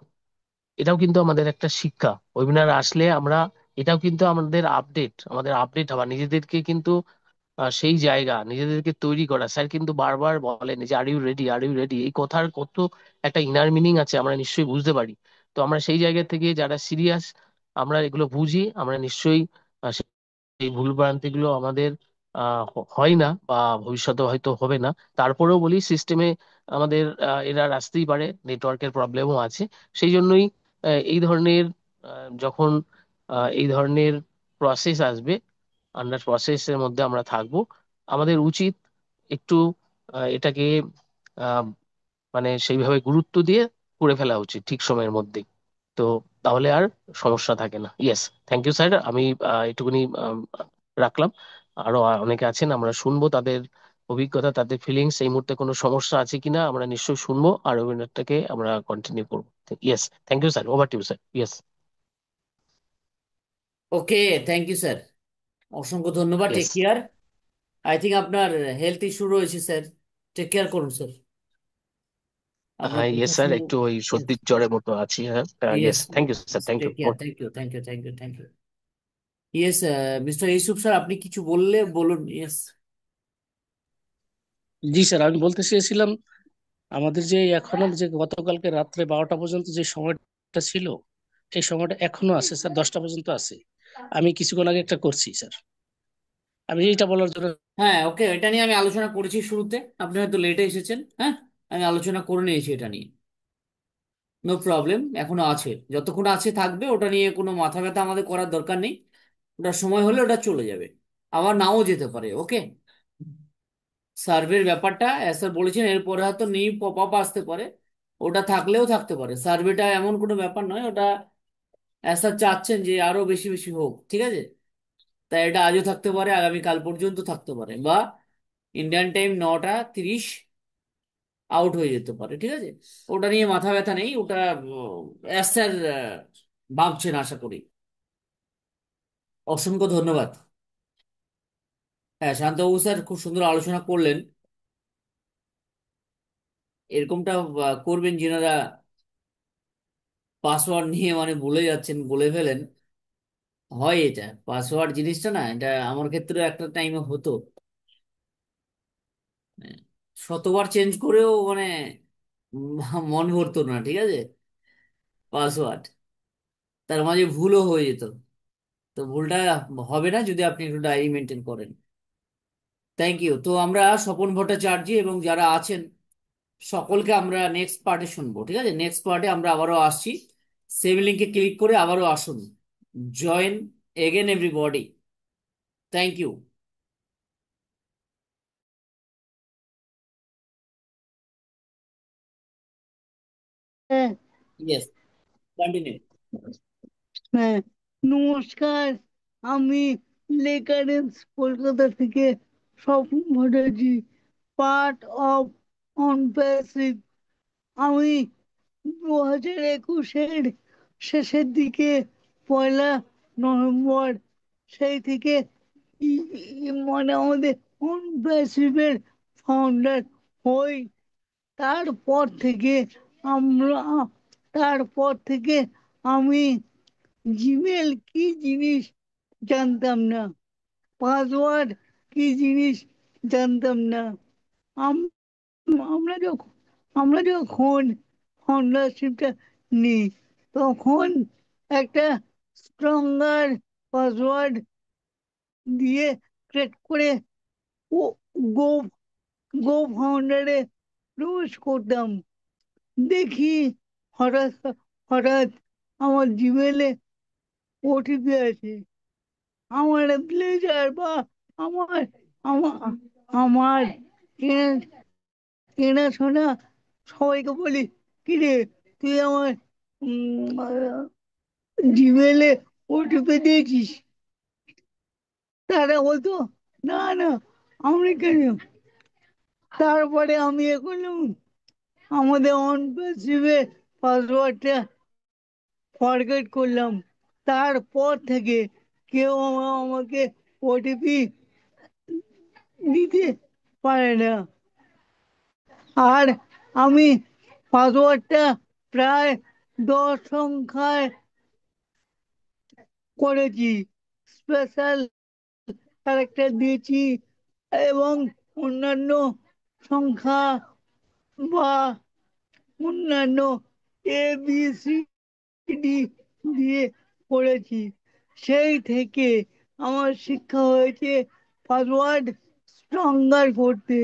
S4: এটাও কিন্তু আমাদের একটা শিক্ষা। ওয়েবিনার আসলে আমরা, এটাও কিন্তু আমাদের আপডেট হওয়া, নিজেদেরকে কিন্তু সেই জায়গা নিজেদেরকে তৈরি করা। স্যার কিন্তু বারবার বলেন যে are you ready, are you ready, এই কথার কত একটা ইনার মিনিং আছে আমরা নিশ্চয়ই বুঝতে পারি। তো আমরা সেই জায়গা থেকে যারা সিরিয়াস, আমরা এগুলো বুঝি, আমরা নিশ্চয়ই এই ভুল ভ্রান্তিগুলো আমাদের হয় না বা ভবিষ্যতে হয়তো হবে না। তারপরেও বলি, সিস্টেমে আমাদের এরা আসতেই পারে, নেটওয়ার্কের প্রবলেমও আছে। সেই জন্যই এই ধরনের যখন এই ধরনের প্রসেস আসবে, আন্ডার প্রসেসের মধ্যে আমরা থাকবো। আমাদের উচিত একটু এটাকে আহ, মানে সেইভাবে গুরুত্ব দিয়ে করে ফেলা উচিত ঠিক সময়ের মধ্যে। তো তাহলে আর সমস্যা থাকে না। Yes, thank you sir. আমি এটুকুনি রাখলাম। আরো অনেকে আছেন, আমরা শুনবো তাদের অভিজ্ঞতা, তাদের ফিলিংস, এই মুহূর্তে কোনো সমস্যা আছে কিনা আমরা নিশ্চয়ই শুনবো, আর ওয়েবিনারটাকে আমরা কন্টিনিউ করবো। Yes, thank you sir, over to you sir. Yes,
S1: okay, thank you sir. অসংখ্য ধন্যবাদ। Take
S4: yes.
S1: Care. I think আপনার হেলথ ইস্যু রয়েছে স্যার। টেক কেয়ার করুন স্যার। আপনার
S4: হ্যাঁ,
S1: কথা
S4: ইয়েস স্যার,
S1: শুনে।
S4: একটু ওই সর্দির জ্বরের মতো আছি। হ্যাঁ,
S1: yes,
S4: yes, thank you sir, thank
S1: take
S4: you.
S1: Care, thank you, thank you, thank you, thank you, thank you. Yes, mister Yusuf sir, আপনি কিছু বললে বলুন। ইয়েস।
S5: জি স্যার, আমি বলতে চেয়েছিলাম আমাদের যে এখনো যে গতকালকে রাত্রে 12টা পর্যন্ত যে সময়টা ছিল, এই সময়টা এখনো আছে স্যার, 10টা পর্যন্ত আছে। আমি কিছুক্ষণ আগে একটা করছি স্যার, আমি এইটা বলার জন্য।
S1: হ্যাঁ, ওকে, এটা নিয়ে আমি আলোচনা করেছি শুরুতে, আপনি হয়তো লেটে এসেছেন। হ্যাঁ, আমি আলোচনা করে নিয়েছি এটা নিয়ে। নো প্রবলেম, এখনো আছে, যতক্ষণ আছে থাকবে, ওটা নিয়ে কোনো মাথা ব্যথা আমাদের করার দরকার নেই। ওটা সময় হলে ওটা চলে যাবে, আবার নাও যেতে পারে। ওকে। সার্ভের ব্যাপারটা স্যার বলেছেন, এরপরে হয়তো নিউ পপ আপ আসতে পারে, ওটা থাকলেও থাকতে পারে। সার্ভেটা এমন কোনো ব্যাপার নয়, ওটা স্যার চাচ্ছেন যে আরো বেশি বেশি হোক, ঠিক আছে। তাই এটা আজও থাকতে পারে, আগামীকাল পর্যন্ত থাকতে পারে, বা ইন্ডিয়ান টাইম 9টা 30 আউট হয়ে যেতে পারে, ঠিক আছে। ওটা নিয়ে মাথা ব্যথা নেই, ওটা স্যার ভাবছেন আশা করি। অসংখ্য ধন্যবাদ। হ্যাঁ, শান্তবাবু স্যার খুব সুন্দর আলোচনা করলেন। এরকমটা করবেন যিনারা পাসওয়ার্ড নিয়ে মানে ভুলে যাচ্ছেন, বলে ফেলেন। হয় এটা পাসওয়ার্ড জিনিসটা, না, এটা আমার ক্ষেত্রে একটা টাইমে হতো। মানে শতবার চেঞ্জ করেও মানে মন ভরতো না, ঠিক আছে, পাসওয়ার্ড। তার মাঝে ভুলও হয়ে যেত। তো ভুলটা হবে না যদি আপনি একটু ডায়েরি মেনটেন করেন। Thank you. তো আমরা স্বপন ভট্টাচার্য এবং যারা আছেন সকলকে আমরা নেক্সট পার্টে শুনবো, ঠিক আছে। নেক্সট পার্টে আমরা আবারও আসছি। সেভ লিঙ্কে ক্লিক করে আবারও আসুন। Join again everybody. Thank you.
S6: হ্যাঁ,
S1: ইয়েস, কন্টিনিউ।
S6: হ্যাঁ, নমস্কার। আমি লেকারেন্স কলকাতা থেকে Swapan Bhattacharya, part of on passive. আমি 2021-এর শেষের দিকে, 1 নভেম্বর, সেই থেকে মানে আমাদের অন প্যাসিভের ফাউন্ডার হই। তারপর থেকে আমরা তারপর থেকে আমি জিমেল কি জিনিস জানতাম না, পাসওয়ার্ড কি জিনিস জানতাম না। আম- আমরা যখন আমরা যখন ফাউন্ডারশিপটা নিই, তখন একটা স্ট্রঙ্গার পাসওয়ার্ড দিয়ে ক্রিয়েট করে ও গো গো ফাউন্ডারে প্রবেশ করতাম। দেখি হঠাৎ হঠাৎ আমার জিমেলে ওটিপি আছে। আমার ব্লেজার বা আমার আমার আমার চেনা চেনাশোনা সবাইকে বলি, কিরে, তুই আমার জিমেলে ওটিপি দিয়েছিস? তারা বলতো, না না, আমি কেন। তারপরে আমি এ করলাম, আমাদের অন প্যাসিভের পাসওয়ার্ডটা ফরগেট করলাম। তারপর থেকে কেউ আমাকে ওটিপি দিতে পারে না। আর আমি পাসওয়ার্ডটা প্রায় 10 সংখ্যায় করেছি, স্পেশাল ক্যারেক্টার দিয়েছি, এবং অন্যান্য সংখ্যা বা অন্যান্য ABCD দিয়ে করেছি। সেই থেকে আমার শিক্ষা হয়েছে পাসওয়ার্ড স্ট্রঙ্গার করতে।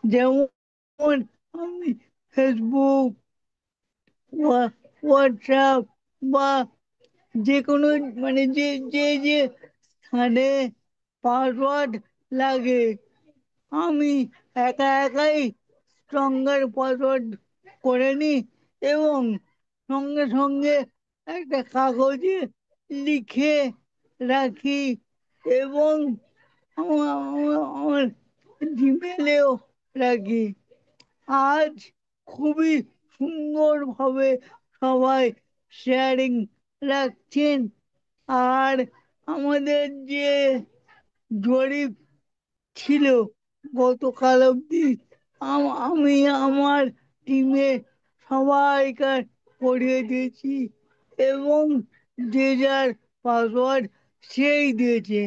S6: যেমন আমি ফেসবুক, হোয়াটসঅ্যাপ বা যে কোনো মানে যে যে যে স্থানে পাসওয়ার্ড লাগে, আমি একা একাই স্ট্রঙ্গার পাসওয়ার্ড করে নিই, এবং সঙ্গে সঙ্গে একটা কাগজে লিখে রাখি, এবং আমার জিমেলেও রাখি। আজ খুবই সুন্দরভাবে সবাই শেয়ারিং রাখছেন। আর আমাদের যে জরিপ ছিল গতকাল অবধি, আমি আমার টিমে সবাইকার পড়িয়ে দিয়েছি এবং যে যার পাসওয়ার্ড সেই দিয়েছে।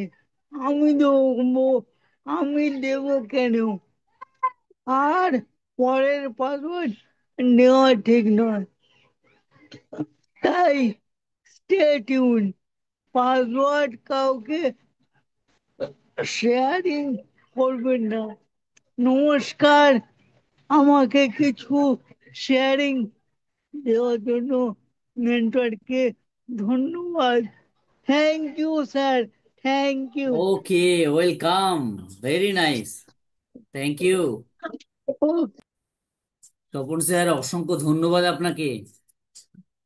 S6: আমি দেবো, আমি দেবো কেন? আর পরের পাসওয়ার্ড নেওয়া ঠিক নয়, তাই স্টে টিউন। পাসওয়ার্ড কাউকে শেয়ারিং করবেন না। নমস্কার, আমাকে কিছু শেয়ারিং দেওয়ার জন্য মেন্টরকে ধন্যবাদ। Thank you sir, thank you.
S1: Okay, welcome, very nice, thank you. Tapan sir, অসংখ্য ধন্যবাদ আপনাকে,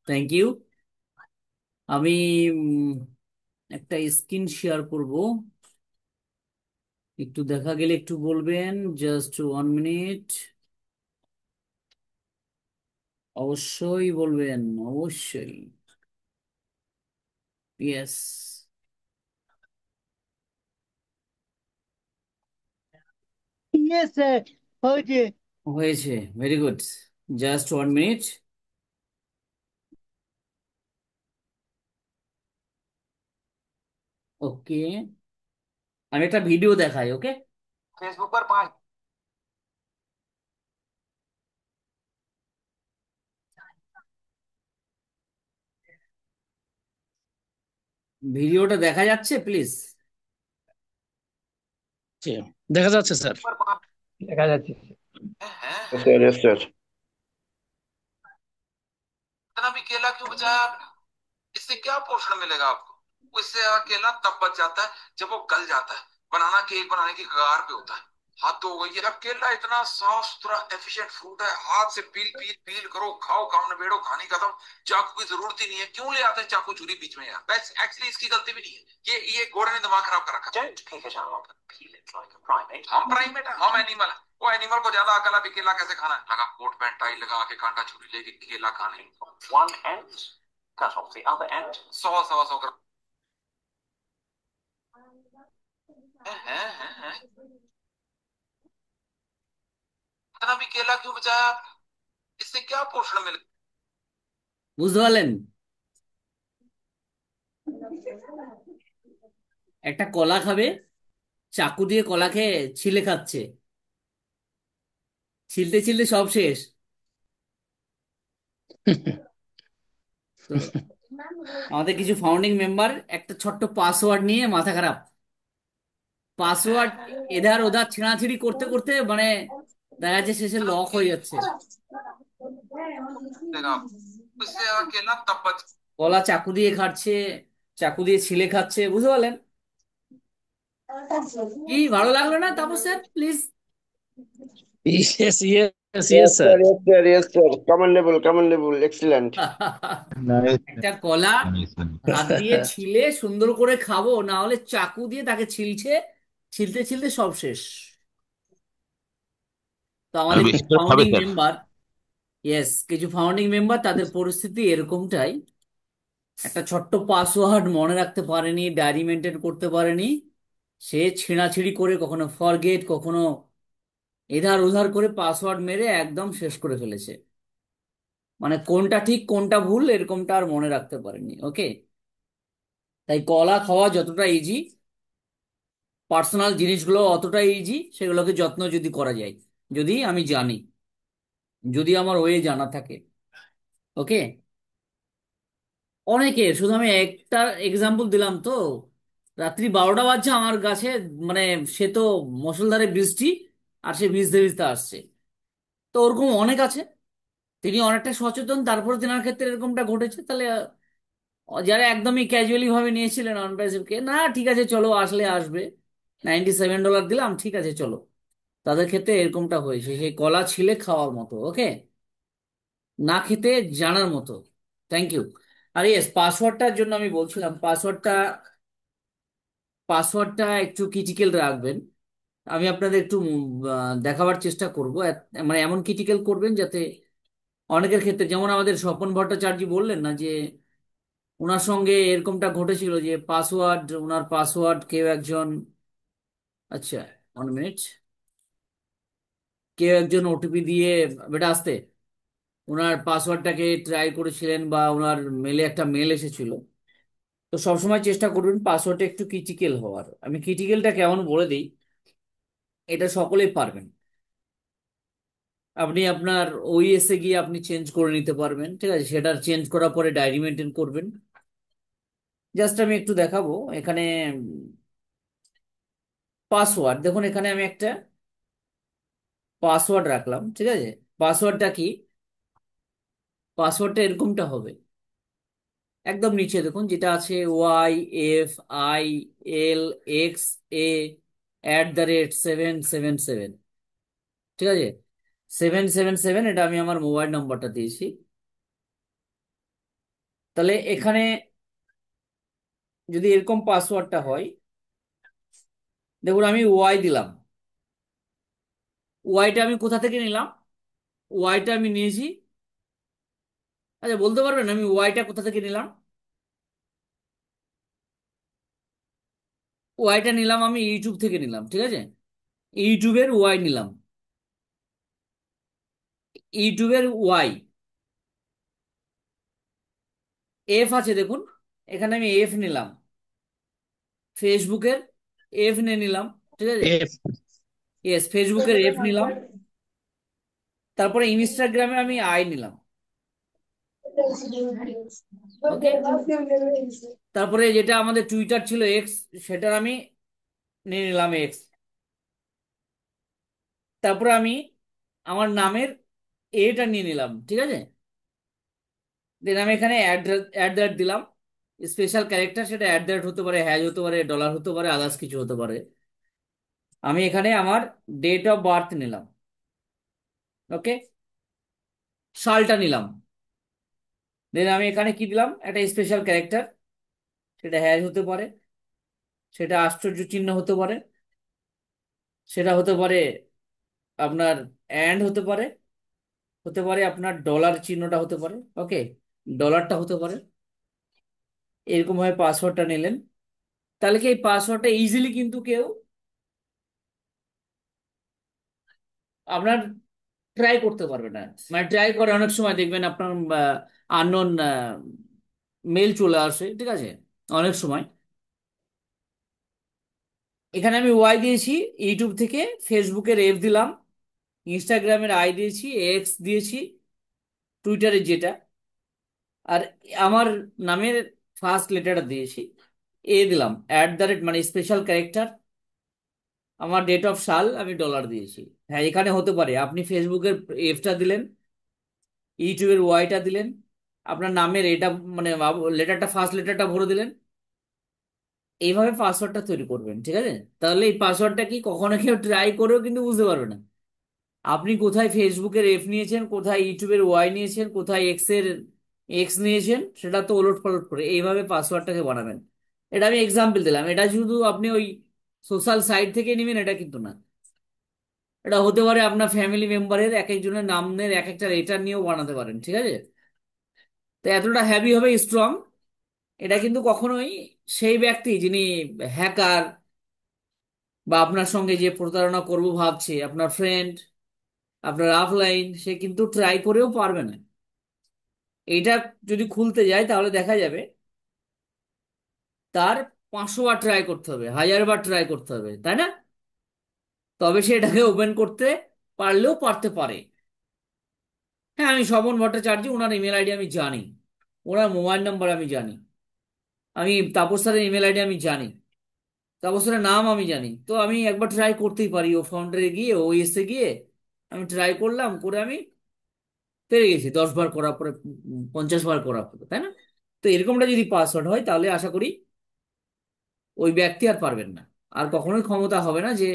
S1: থ্যাংক ইউ। আমি একটা স্ক্রিন শেয়ার করব, একটু দেখা গেলে একটু বলবেন, জাস্ট 1 মিনিট। অবশ্যই বলবেন, অবশ্যই, ইয়েস।
S6: ইয়েস স্যার, হয়েছে।
S1: হয়েছে, ভেরি গুড, জাস্ট 1 মিনিট। ওকে, আমি একটা ভিডিও দেখাই, ওকে। ফেসবুক पर 5। ভিডিওটা দেখা যাচ্ছে প্লিজ?
S5: দেখা যাচ্ছে স্যার।
S2: দেখা যাচ্ছে।
S7: Yes sir yes sir.
S8: इतना भी केला क्यों बचाया आपने? इससे क्या पोषण मिलेगा आपको? वो इससे ज्यादा केला तब बच जाता है जब वो गल जाता है, बनाना केक बनाने की कगार पे होता है। हाथ तो हो गई। अब केला इतना साफ सुथरा एफिशिएंट फ्रूट है, हाथ से पील पील पील करो, खाओ, काम निबेड़ो, कहानी खत्म। चाकू की जरूरत ही नहीं है। क्यों ले आते हैं चाकू छुरी बीच में यार? बस एक्चुअली इसकी गलती भी नहीं है, ये घोड़े ने दिमाग खराब कर रखा है। Don't pick it up, peel it like a primate. हम प्राइमेट है, हम एनिमल है। वो एनिमल को ज्यादा अकल है भी केला कैसे खाना है। लगा कोट पैंट टाई लगा के कांटा छुरी लेके केला खाने। One end, cut off the other end. 100 ग्राम है। इतना भी केला क्यों बचाया आपने? इससे क्या पोषण मिले?
S1: বুঝতে পারলেন? একটা কলা খাবে, চাকু দিয়ে কলাকে ছিলে খাচ্ছে, ছিলতে ছিলতে সব শেষ। তো আমাদের কিছু ফাউন্ডিং মেম্বার একটা ছোট্ট পাসওয়ার্ড নিয়ে মাথা খারাপ, পাসওয়ার্ড এধার ওধার ছেঁড়াছিড়ি করতে করতে মানে দেখা যাচ্ছে শেষে লক হয়ে যাচ্ছে।
S8: इससे ज्यादा केला तब बच।
S1: কলা চাকু দিয়ে খাচ্ছে, চাকু দিয়ে ছিলে খাচ্ছে, বুঝতে পারলেন? কি ভালো লাগলো না Tapas sir, please?
S5: Yes yes yes
S7: yes
S5: sir.
S7: Sir yes sir yes sir. Commendable excellent.
S1: একটা কলা হাত দিয়ে ছিলে সুন্দর করে খাবো, না হলে চাকু দিয়ে তাকে ছিলতে ছিলতে সব শেষ। তো আমাদের কিছু ফাউন্ডিং মেম্বার, ইয়েস, কিছু ফাউন্ডিং মেম্বার তাদের পরিস্থিতি এরকমটাই, একটা ছোট্ট পাসওয়ার্ড মনে রাখতে পারেনি, ডায়েরি মেনটেন করতে পারেনি, সে ছিঁড়াছিঁড়ি করে কখনো ফরগেট, কখনো এধার ওধার করে পাসওয়ার্ড মেরে একদম শেষ করে ফেলেছে। মানে কোনটা ঠিক কোনটা ভুল এরকমটা আর মনে রাখতে পারেনি, ওকে। তাই কলা খাওয়া যতটা ইজি, পার্সোনাল জিনিসগুলো অতটা ইজি, সেগুলোকে যত্ন যদি করা যায়, যদি আমি জানি, যদি আমার ওয়ে জানা থাকে, ওকে। অনেকে, শুধু আমি একটা এক্সাম্পল দিলাম তো, রাত্রি 12টা বাজছে আমার গাছে, মানে সে তো মুষলধারে বৃষ্টি, আর সে ভিজতে ভিজতে আসছে। তো ওরকম অনেক আছে, তিনি অনেকটা সচেতন, তারপরে তেনার ক্ষেত্রে এরকমটা ঘটেছে। তাহলে যারা একদমই ক্যাজুয়ালি ভাবে নিয়েছিলেন অনপ্যাসিভকে, না ঠিক আছে চলো আসলে আসবে, $97 দিলাম, ঠিক আছে চলো, তাদের ক্ষেত্রে এরকমটা হয়েছে। সেই কলা ছিলে খাওয়ার মতো, ওকে, না খেতে জানার মতো। Thank you. আর ইয়েস, পাসওয়ার্ডটার জন্য আমি বলছিলাম, পাসওয়ার্ডটা একটু ক্রিটিক্যাল রাখবেন। আমি আপনাদের একটু দেখাবার চেষ্টা করব, মানে এমন ক্রিটিক্যাল করবেন যাতে অনেকের ক্ষেত্রে, যেমন আমাদের স্বপন ভট্টাচার্য বললেন না যে ওনার সঙ্গে এরকমটা ঘটেছিল, যে ওনার পাসওয়ার্ড কেউ একজন, আচ্ছা 1 মিনিট, কেউ একজন ওটিপি দিয়ে, বেটা আসতে, ওনার পাসওয়ার্ডটাকে ট্রাই করেছিলেন বা ওনার মেলে একটা মেল এসেছিল। তো সবসময় চেষ্টা করবেন পাসওয়ার্ডটা একটু ক্রিটিক্যাল হওয়ার। আমি ক্রিটিক্যালটা কেমন বলে দিই, এটা সকলেই পারবেন। আপনি আপনার ওইএস এ গিয়ে আপনি চেঞ্জ করে নিতে পারবেন, ঠিক আছে? সেটার চেঞ্জ করার পরে ডায়েরি মেনটেন করবেন। জাস্ট আমি একটু দেখাবো এখানে। পাসওয়ার্ড দেখুন, এখানে আমি একটা পাসওয়ার্ড রাখলাম, ঠিক আছে? পাসওয়ার্ডটা কি? পাসওয়ার্ডটা এরকমটা হবে। একদম নিচে দেখুন যেটা আছে, YFILXA@777, ঠিক আছে? 777, এটা আমি আমার মোবাইল নাম্বারটা দিয়েছি। তাহলে এখানে যদি এরকম পাসওয়ার্ডটা হয়, দেখুন আমি ওয়াই দিলাম। ওয়াইটা আমি কোথা থেকে নিলাম? ওয়াইটা আমি নিয়েছি, আচ্ছা বলতে পারবেন আমি ওয়াইটা কোথা থেকে নিলাম? ওয়াইটা নিলাম আমি ইউটিউব থেকে নিলাম, ঠিক আছে? ইউটিউবের ওয়াই নিলাম, ইউটিউবের ওয়াই। এফ আছে দেখুন, এখানে আমি এফ নিলাম। ফেসবুকের এফ নিয়ে নিলাম, ঠিক আছে?
S4: এফ।
S1: ইয়েস, ফেসবুকের এফ নিলাম। তারপরে ইনস্টাগ্রামে আমি আই নিলাম। ওকে, তারপরে যেটা আমাদের টুইটার ছিল এক্স, সেটার আমি নিয়ে নিলাম এক্স। তারপরে আমি আমার নামের এটা নিয়ে নিলাম, ঠিক আছে? দেন আমি এখানে অ্যাট দ্যাট দিলাম। স্পেশাল ক্যারেক্টার, সেটা অ্যাট দ্যাট হতে পারে, হ্যাজ হতে পারে, ডলার হতে পারে, আদার্স কিছু হতে পারে। আমি এখানে আমার ডেট অফ বার্থ নিলাম। ওকে, সালটা নিলাম। দেন আমি এখানে কি দিলাম, একটা স্পেশাল ক্যারেক্টার, সেটা হ্যাজ হতে পারে, সেটা আশ্চর্য চিহ্ন হতে পারে, সেটা হতে পারে আপনার অ্যান্ড হতে পারে, হতে পারে আপনার ডলার চিহ্নটা হতে পারে। ওকে, ডলারটা হতে পারে। এরকম ভাবে পাসওয়ার্ডটা নিলেন। তাহলে কি এই পাসওয়ার্ডটা ইজিলি কিন্তু কেউ আপনার ট্রাই করতে পারবে না। মানে ট্রাই করে অনেক সময় দেখবেন আপনার আননোন মেল চলে আসে, ঠিক আছে? অনেক সময় এখানে আমি ওয়াই দিয়েছি ইউটিউব থেকে, ফেসবুকের এফ দিলাম, ইনস্টাগ্রামের আই দিয়েছি, এক্স দিয়েছি, টুইটারের যেটা, আর আমার নামের ফার্স্ট লেটারটা দিয়েছি, এ দিলাম। অ্যাট দ্য রেট মানে স্পেশাল ক্যারেক্টার, আমার ডেট অফ সাল আমি ডলার দিয়েছি। হ্যাঁ, এখানে হতে পারে আপনি ফেসবুকের এফটা দিলেন, ইউটিউবের ওয়াইটা দিলেন, আপনার নামের এটা মানে লেটারটা, ফার্স্ট লেটারটা ভরে দিলেন। এইভাবে পাসওয়ার্ডটা তৈরি করবেন, ঠিক আছে? তাহলে এই পাসওয়ার্ডটা কি কখনো কেউ ট্রাই করেও কিন্তু বুঝতে পারবে না আপনি কোথায় ফেসবুকের এফ নিয়েছেন, কোথায় ইউটিউবের ওয়াই নিয়েছেন, কোথায় এক্স এর এক্স নিয়েছেন। সেটা তো ওলট পালট করে এইভাবে পাসওয়ার্ডটাকে বানাবেন। এটা আমি এক্সাম্পল দিলাম, এটা শুধু আপনি ওই সোশ্যাল সাইট থেকে নেবেন এটা কিন্তু না। এটা হতে পারে আপনার ফ্যামিলি মেম্বারের এক একজনের নামের এক একটা লেটার নিয়েও বানাতে পারেন, ঠিক আছে? তো এতটা হ্যাভি হবে, স্ট্রং। এটা কিন্তু কখনোই সেই ব্যক্তি যিনি হ্যাকার বা আপনার সঙ্গে যে প্রতারণা করবো ভাবছে, আপনার ফ্রেন্ড, আপনার অফলাইন, সে কিন্তু ট্রাই করেও পারবে না। এইটা যদি খুলতে যায় তাহলে দেখা যাবে তার 500 বার ট্রাই করতে হবে, 1000 বার ট্রাই করতে হবে, তাই না? তবে সে এটাকে ওপেন করতে পারলেও পারতে পারে। হ্যাঁ, আমি স্বপন ভট্টাচার্য, ওনার ইমেল আইডি আমি জানি, ওনার মোবাইল নাম্বার আমি জানি, আমি তাপস স্যারের ইমেল আইডি আমি জানি, তাপস স্যারের নাম আমি জানি। তো আমি একবার ট্রাই করতেই পারি, ও ফাউন্ডারে গিয়ে, ও এসে গিয়ে আমি ট্রাই করলাম, করে আমি পেরে গেছি 10 বার করার পরে, 50 বার করার পরে, তাই না? তো এরকমটা যদি পাসওয়ার্ড হয় তাহলে আশা করি ওই ব্যক্তি আর পারবেন না, আর কখনোই ক্ষমতা হবে না যে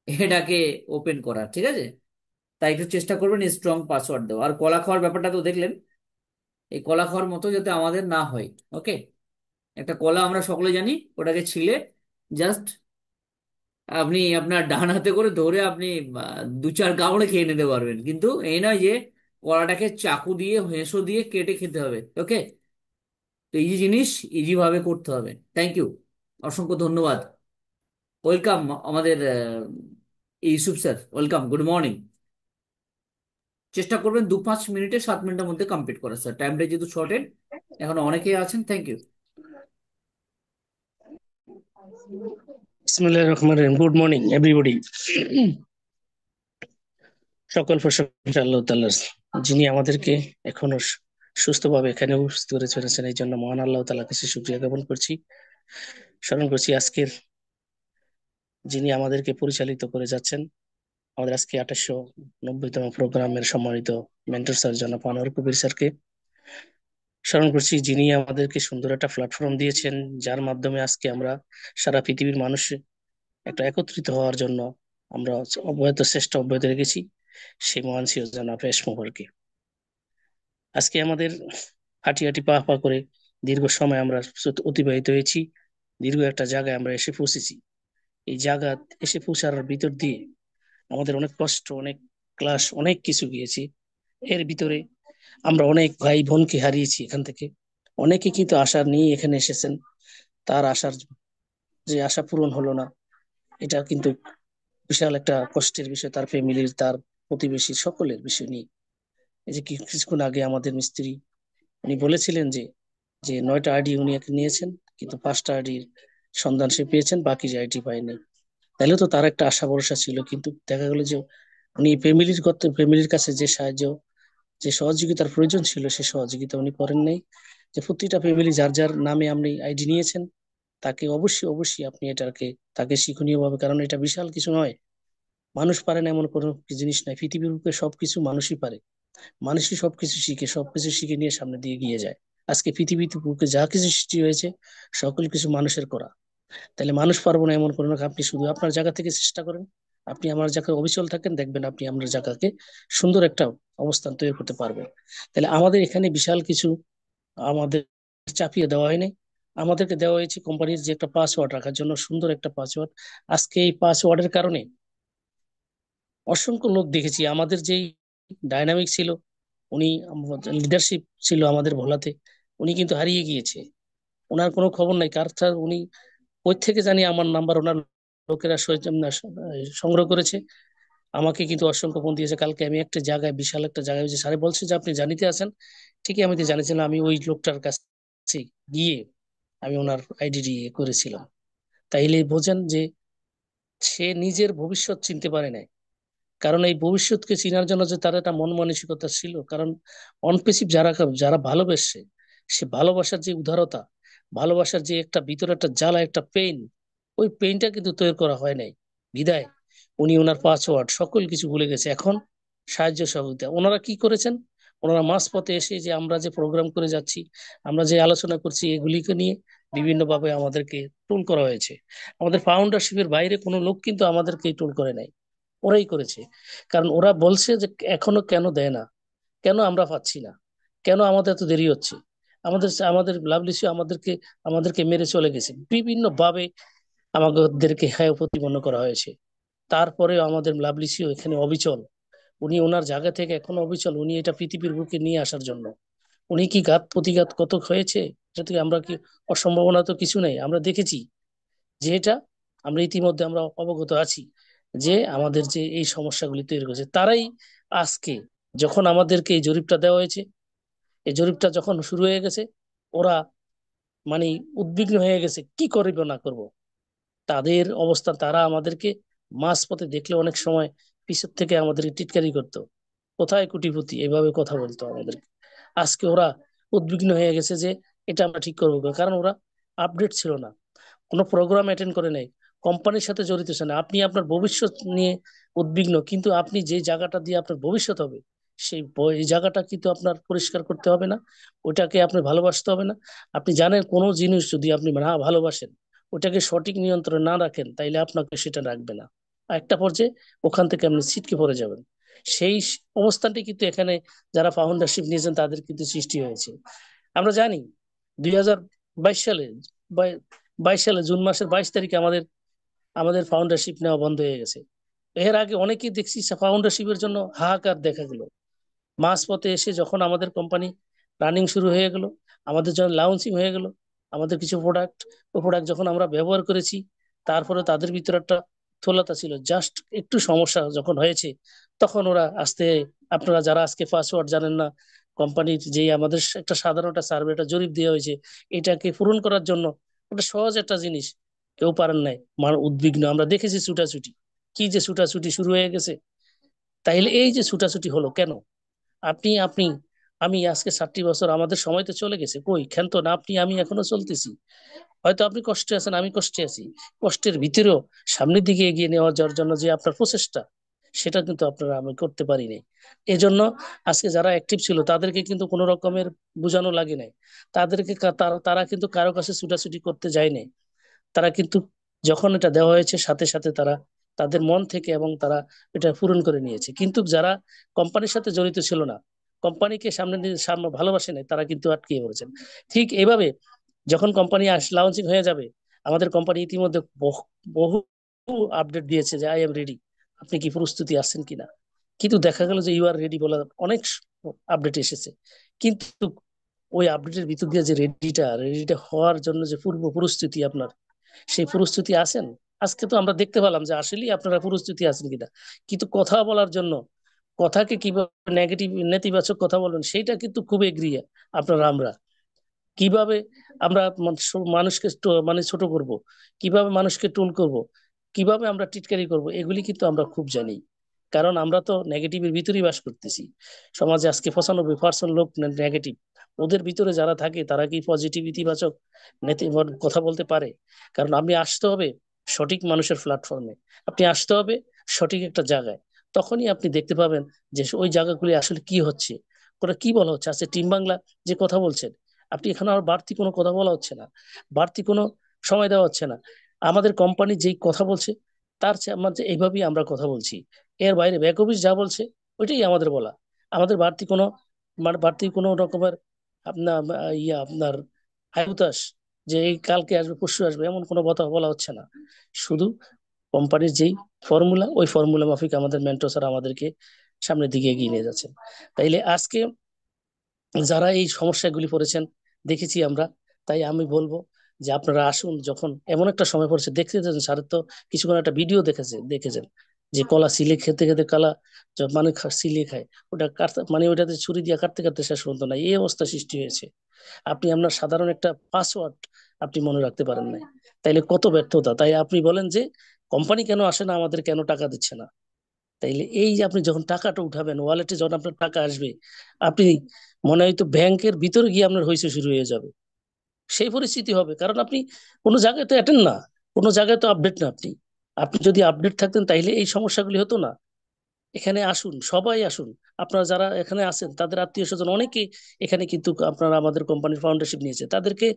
S1: এটাকে ওপেন করার, ঠিক আছে? তাই একটু চেষ্টা করবেন স্ট্রং পাসওয়ার্ড দেওয়া। আর কলা খাওয়ার ব্যাপারটা তো দেখলেন, এই কলা খাওয়ার মতো যাতে আমাদের না হয়। ওকে, একটা কলা আমরা সকলে জানি, ওটাকে ছিলে জাস্ট আপনি আপনার ডান হাতে করে ধরে আপনি 2-4 কামড়ে খেয়ে নিতে পারবেন, কিন্তু এই নয় যে কলাটাকে চাকু দিয়ে হেঁসো দিয়ে কেটে খেতে হবে। ওকে, তো ইজি জিনিস ইজি ভাবে করতে হবে। থ্যাংক ইউ, অসংখ্য ধন্যবাদ। ওয়েলকাম আমাদের Yusuf sir, welcome, good morning. চেষ্টা করবেন 2-5 মিনিটে 7 মিনিটের মধ্যে কমপ্লিট করার স্যার, টাইমটা যেহেতু শর্টেড, এখন অনেকেই আছেন। Thank you.
S5: বিসমিল্লাহির রহমানির রহিম। Good morning everybody. সকল প্রশংসা আল্লাহ তাআলার, যিনি আমাদেরকে এখনো সুস্থভাবে এখানে উপস্থিত করে চলেছেন। এই জন্য মহান আল্লাহ তাআলার কাছে শুকরিয়া জ্ঞাপন করছি। স্মরণ করছি আজকের যিনি আমাদেরকে পরিচালিত করে যাচ্ছেন, আমাদের আজকে 2890তম প্রোগ্রামের সম্মানিত মেন্টর স্যার জনাব আনোয়ার কবির স্যারকে। স্মরণ করছি যিনি আমাদেরকে সুন্দর একটা প্ল্যাটফর্ম দিয়েছেন, যার মাধ্যমে আজকে আমরা সারা পৃথিবীর মানুষ একটা একত্রিত হওয়ার জন্য আমরা অব্যাহত চেষ্টা অব্যাহত রেখেছি, সেই মহান সিও জনাব এসমোহরকে। আজকে আমাদের হাঁটি হাঁটি পা পা করে দীর্ঘ সময় আমরা অতিবাহিত হয়েছি, দীর্ঘ একটা জায়গায় আমরা এসে পৌঁছেছি। এই জায়গা এসে পৌঁছার ভিতর দিয়ে আমাদের অনেক কষ্ট, অনেক ক্লাস, অনেক কিছু গিয়েছি। এর ভিতরে আমরা অনেক ভাই বোনকে হারিয়েছি। এখান থেকে অনেকে কিন্তু আশা নিয়ে এখানে এসেছেন, তার আশার যে আশা পূরণ হলো না, এটা কিন্তু বিশাল একটা কষ্টের বিষয়, তার ফ্যামিলির, তার প্রতিবেশী সকলের বিষয় নিয়ে। এই যে কিছুক্ষণ আগে আমাদের মিস্ত্রি উনি বলেছিলেন যে যে 9টা আইডি উনি নিয়েছেন, কিন্তু 5টা আইডির সন্ধান সে পেয়েছেন, বাকি যে আইডি পায়নি। তাহলে তো তার একটা আশা ভরসা ছিল, কিন্তু দেখা গেল যে উনি ফ্যামিলির কাছে যে সাহায্য, যে সহযোগিতার প্রয়োজন ছিল, সে সহযোগিতা উনি করেন নাই। যে প্রতিটা ফ্যামিলি যার যার নামে আপনি আইডি নিয়েছেন, তাকে অবশ্যই অবশ্যই আপনি এটাকে তাকে শিক্ষণীয় ভাবে, কারণ এটা বিশাল কিছু নয়। মানুষ পারে না এমন কোনো জিনিস নাই, পৃথিবীর বুকে সবকিছু মানুষই পারে। মানুষই সবকিছু শিখে নিয়ে সামনে দিয়ে গিয়ে যায়। আজকে পৃথিবীতে বুকে যা কিছু সৃষ্টি হয়েছে, সকল কিছু মানুষের করা। তাহলে মানুষ পারবো না এমন কোনো না, আপনি শুধু আপনার জায়গা থেকে চেষ্টা করেন। আপনি আমার জায়গায় অবিচল থাকেন, দেখবেন আপনি আপনার জায়গাকে সুন্দর একটা অবস্থান তৈরি করতে পারবেন। তাহলে আমাদের এখানে বিশাল কিছু আমাদের চাপিয়ে দেওয়া হয়নি। আমাদেরকে দেওয়া হয়েছে কোম্পানির যে একটা পাসওয়ার্ড রাখার জন্য, সুন্দর একটা পাসওয়ার্ড। আজকে এই পাসওয়ার্ডের কারণে অসংখ্য লোক দেখেছি। আমাদের যেই ডাইনামিক ছিল, উনি লিডারশিপ ছিল আমাদের ভোলাতে, উনি কিন্তু হারিয়ে গিয়েছে। ওনার কোনো খবর নাই কার তার, উনি ওই থেকে জানি আমার নাম্বার ওনার লোকেরা সংগ্রহ করেছে। আমাকে কিন্তু অসংখ্য ফোন দিয়েছে। কালকে আমি একটা জায়গায়, বিশাল একটা জায়গায়, যে স্যারে বলছে যে আপনি জানিতে আছেন, ঠিকই আমি তো জানিছিলাম। আমি ওই লোকটার কাছে গিয়ে আমি ওনার আইডি করেছিলাম। তাইলে বোঝেন যে সে নিজের ভবিষ্যৎ চিনতে পারে নাই। কারণ এই ভবিষ্যৎকে চিনার জন্য যে তার একটা মন মানসিকতা ছিল, কারণ অনপেসিভ যারা যারা ভালোবেসে, সে ভালোবাসার যে উদারতা, ভালোবাসার যে একটা ভিতরে একটা জ্বালা, একটা পেইন, ওই পেইনটা কিন্তু তৈরি করা হয় নাই। বিদায় উনি ওনার পাসওয়ার্ড সকল কিছু ভুলে গেছে। এখন সাহায্য সহযোগিতা ওনারা কি করেছেন, ওনারা মাঝপথে এসে যে আমরা যে প্রোগ্রাম করে যাচ্ছি, আমরা যে আলোচনা করছি, এগুলিকে নিয়ে বিভিন্নভাবে আমাদেরকে টোল করা হয়েছে। আমাদের ফাউন্ডারশিপের বাইরে কোনো লোক কিন্তু আমাদেরকে টোল করে নাই, ওরাই করেছে। কারণ ওরা বলছে যে এখনো কেন দেয় না, কেন আমরা পাচ্ছি না, কেন আমাদের এত দেরি হচ্ছে। আমাদের আমাদের লাভলিসি আমাদেরকে মেরে চলে গেছে, বিভিন্ন ভাবে আমাদেরকে হেয় প্রতিপন্ন করা হয়েছে। তারপরেও আমাদের লাভলিসিও এখানে অবিচল। উনি ওনার জায়গা থেকে এখনো অবিচল, উনি এটা পৃথিবীর বুকে নিয়ে আসার জন্য। উনি কি ঘাত প্রতিঘাত কত হয়েছে, এটা থেকে আমরা কি অসম্ভাবনা তো কিছু নেই, আমরা দেখেছি যে এটা আমরা ইতিমধ্যে আমরা অবগত আছি যে আমাদের যে এই সমস্যাগুলি তৈরি করেছে তারাই। আজকে যখন আমাদেরকে এই জরিপটা দেওয়া হয়েছে, এই জরিপটা যখন শুরু হয়ে গেছে, ওরা মানে উদ্বিগ্ন হয়ে গেছে কি করব না করব। তাদের অবস্থা, তারা আমাদেরকে মাঝপথে দেখলে অনেক সময় পিছন থেকে আমাদেরকে টিটকারি করতো, কোথায় কুটিপতি, এভাবে কথা বলতো আমাদেরকে। আজকে ওরা উদ্বিগ্ন হয়ে গেছে যে এটা আমরা ঠিক করবো, কারণ ওরা আপডেট ছিল না, কোনো প্রোগ্রাম অ্যাটেন্ড করে নাই, কোম্পানির সাথে জড়িত ছিল না। আপনি আপনার ভবিষ্যৎ নিয়ে উদ্বিগ্ন, কিন্তু আপনি যে জায়গাটা দিয়ে আপনার ভবিষ্যৎ হবে, সেই এই জায়গাটা কিন্তু আপনার পরিষ্কার করতে হবে না, ওটাকে আপনি ভালোবাসতে হবে না। আপনি জানেন কোনো জিনিস যদি আপনি না ভালোবাসেন, ওটাকে সঠিক নিয়ন্ত্রণে না রাখেন, তাইলে আপনাকে সেটা রাখবে না। আর একটা পর্যায়ে ওখান থেকে আপনি ছিটকে পড়ে যাবেন। সেই অবস্থানটি কিন্তু এখানে যারা ফাউন্ডারশিপ নিয়েছেন তাদের কিন্তু সৃষ্টি হয়েছে। আমরা জানি 2022 সালে, 22 সালে জুন মাসের 22 তারিখে আমাদের আমাদের ফাউন্ডারশিপ নেওয়া বন্ধ হয়ে গেছে। এর আগে অনেকেই দেখছি ফাউন্ডারশিপের জন্য হাহাকার দেখা গেল। মাঝপথে এসে যখন আমাদের কোম্পানি রানিং শুরু হয়ে গেল, আমাদের যখন লঞ্চিং হয়ে গেল, আমাদের কিছু প্রোডাক্ট, ওই প্রোডাক্ট যখন আমরা ব্যবহার করেছি, তারপরে তাদের ভিতরে একটা স্থূলতা ছিল, জাস্ট একটু সমস্যা যখন হয়েছে তখন ওরা আস্তে, আপনারা যারা আজকে পাসওয়ার্ড জানেন না, কোম্পানির যে আমাদের একটা সাধারণ একটা সার্ভে, একটা জরিপ দেওয়া হয়েছে, এটাকে পূরণ করার জন্য ওটা সহজ একটা জিনিস, কেউ পারেন নাই, উদ্বিগ্ন আমরা দেখেছি ছুটাছুটি, কি যে ছুটাছুটি শুরু হয়ে গেছে। তাইলে এই যে ছুটাছুটি হলো কেন? আপনি আপনি আমি আজকে 60 বছর, আমাদের সময় তো চলে গেছে, কই ক্ষান্ত না, আপনি আমি এখনো চলতেছি। হয়তো আপনি কষ্টে আছেন, আমি কষ্টে আছি, কষ্টের ভিতরেও সামনের দিকে এগিয়ে নেওয়ার যাওয়ার জন্য যে আপনার প্রচেষ্টা, সেটা কিন্তু আপনারা আমি করতে পারি নাই। এজন্য আজকে যারা অ্যাক্টিভ ছিল তাদেরকে কিন্তু কোনো রকমের বোঝানো লাগে নাই, তাদেরকে তারা কিন্তু কারো কাছে ছুটাছুটি করতে যায় নাই। তারা কিন্তু যখন এটা দেওয়া হয়েছে সাথে সাথে তারা তাদের মন থেকে এবং তারা এটা পূরণ করে নিয়েছে। কিন্তু যারা কোম্পানির সাথে জড়িত ছিল না, কোম্পানিকে সামনে ভালোবাসে নাই, তারা কিন্তু আটকে পড়েছেন। ঠিক এইভাবে যখন কোম্পানি লঞ্চিং হয়ে যাবে, আমাদের কোম্পানি ইতিমধ্যে বহু আপডেট দিয়েছে যে আই এম রেডি, আপনি কি প্রস্তুতি আছেন কিনা। কিন্তু দেখা গেল যে ইউ আর রেডি বলা অনেক আপডেট এসেছে, কিন্তু ওই আপডেটের ভিতর দিয়ে যে রেডিটা হওয়ার জন্য যে পূর্ব প্রস্তুতি আপনার, সেই প্রস্তুতি আছেন? আজকে তো আমরা দেখতে পেলাম যে আসলেই আপনারা প্রস্তুতি আছেন কিনা। কিন্তু কথা বলার জন্য, কথাকে কিভাবে নেতিবাচক কথা বলবেন সেইটা কিন্তু খুব এগ্রিয়া আপনারা। আমরা কিভাবে আমরা মানুষকে মানে ছোট করব, কিভাবে মানুষকে টুল করব, কিভাবে আমরা টিটকারি করব, এগুলি কিন্তু আমরা খুব জানি। কারণ আমরা তো নেগেটিভের ভিতরেই বাস করতেছি। সমাজে আজকে 95% লোক নেগেটিভ। ওদের ভিতরে যারা থাকে তারা কি পজিটিভ ইতিবাচক কথা বলতে পারে? কারণ আপনি আসতে হবে সঠিক মানুষের প্ল্যাটফর্মে, আপনি আসতে হবে সঠিক একটা জায়গায়, তখনই আপনি দেখতে পাবেন যে ওই জায়গাগুলি আসলে কি হচ্ছে, ওরা কি বলা হচ্ছে। আজকে টিম বাংলা যে কথা বলছেন, আপনি এখানে আর বাড়তি কোনো কথা বলা হচ্ছে না, বাড়তি কোনো সময় দেওয়া হচ্ছে না। আমাদের কোম্পানি যেই কথা বলছে তার চেয়ে আমাদের এইভাবেই আমরা কথা বলছি, এর বাইরে ব্যাক অফিস যা বলছে ওইটাই আমাদের বলা। আমাদের বাড়তি কোনো রকমের আপনার আপনার হাহুতাশ যে এই কালকে আসবে পরশু আসবে এমন কোনো কথা বলা হচ্ছে না। শুধু কোম্পানির যেই ফর্মুলা, ওই ফর্মুলা মাফিক আমাদের মেন্টর স্যার আমাদেরকে সামনের দিকে এগিয়ে নিয়ে যাচ্ছেন। তাইলে আজকে যারা এই সমস্যাগুলি পড়েছেন দেখেছি আমরা, তাই আমি বলবো যে আপনারা আসুন, যখন এমন একটা সময় পড়েছে, দেখতেছেন স্যারের তো কিছুক্ষণ একটা ভিডিও দেখেছেন যে কলা সিলে খেতে খেতে কালা মানে সিলে খায়, ওটা কাটতে মানে ওইটাতে ছুরি দিয়ে কাটতে কাটতে শেষ পর্যন্ত নাই, এই অবস্থা সৃষ্টি হয়েছে। আপনি আপনার সাধারণ একটা পাসওয়ার্ড আপনি মনে রাখতে পারেন নাই, তাইলে কত ব্যর্থতা। তাই আপনি বলেন যে কোম্পানি কেন আসে না, আমাদের কেন টাকা দিচ্ছে না। তাইলে এই যে আপনি যখন টাকাটা উঠাবেন, ওয়ালেটে যখন আপনার টাকা আসবে, আপনি মনে হয় তো ব্যাংকের ভিতরে গিয়ে আপনার হইচই শুরু হয়ে যাবে, সেই পরিস্থিতি হবে। কারণ আপনি কোনো জায়গায় তো অ্যাটেন্ড না, কোনো জায়গায় তো আপডেট না। আপনি আপনি যদি আপডেট থাকতেন তাইলে এই সমস্যাগুলি হতো না। এখানে আসুন, সবাই আসুন, আপনারা যারা এখানে আছেন তাদের আত্মীয় স্বজন অনেকে এখানে কিন্তু আপনারা আমাদের কোম্পানির ফাউন্ডারশিপ নিয়েছে, তাদেরকে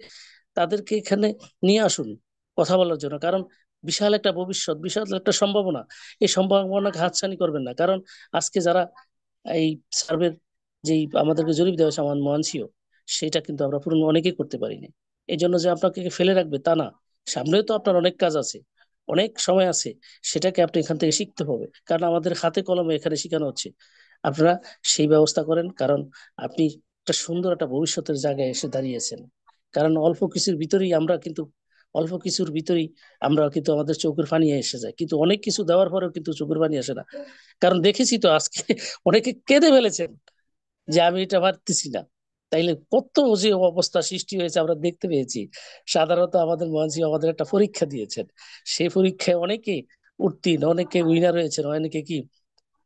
S5: তাদেরকে এখানে নিয়ে আসুন কথা বলার জন্য। কারণ বিশাল একটা ভবিষ্যৎ, বিশাল একটা সম্ভাবনা, এই সম্ভাবনাকে হাতছানি করবেন না। কারণ আজকে যারা এই সার্ভের যেই আমাদেরকে জরিপ দেওয়া হয়েছে আমার মহানসিও, সেটা কিন্তু আমরা পূরণ অনেকেই করতে পারিনি। এই জন্য যে আপনাকে ফেলে রাখবে তা না, সামনেও তো আপনার অনেক কাজ আছে, অনেক সময় আছে, সেটাকে আপনি এখান থেকে শিখতে হবে। কারণ আমাদের হাতে কলমে এখানে শেখানো হচ্ছে, আপনারা সেই ব্যবস্থা করেন। কারণ আপনি একটা সুন্দর একটা ভবিষ্যতের জায়গায় এসে দাঁড়িয়েছেন। কারণ অল্প কিছুর ভিতরেই আমরা কিন্তু আমাদের চোখের পানি এসে যায়, কিন্তু অনেক কিছু দেওয়ার পরেও কিন্তু চোখের পানি আসে না। কারণ দেখেছি তো আজকে অনেকে কেঁদে ফেলেছেন যে আমি এটা পারতেছি না। তাইলে কত যে অবস্থা সৃষ্টি হয়েছে আমরা দেখতে পেয়েছি। সাধারণত আমাদের মহানসি আমাদের একটা পরীক্ষা দিয়েছেন, সেই পরীক্ষায় অনেকে উত্তীর্ণ, অনেকে উইনার হয়েছেন,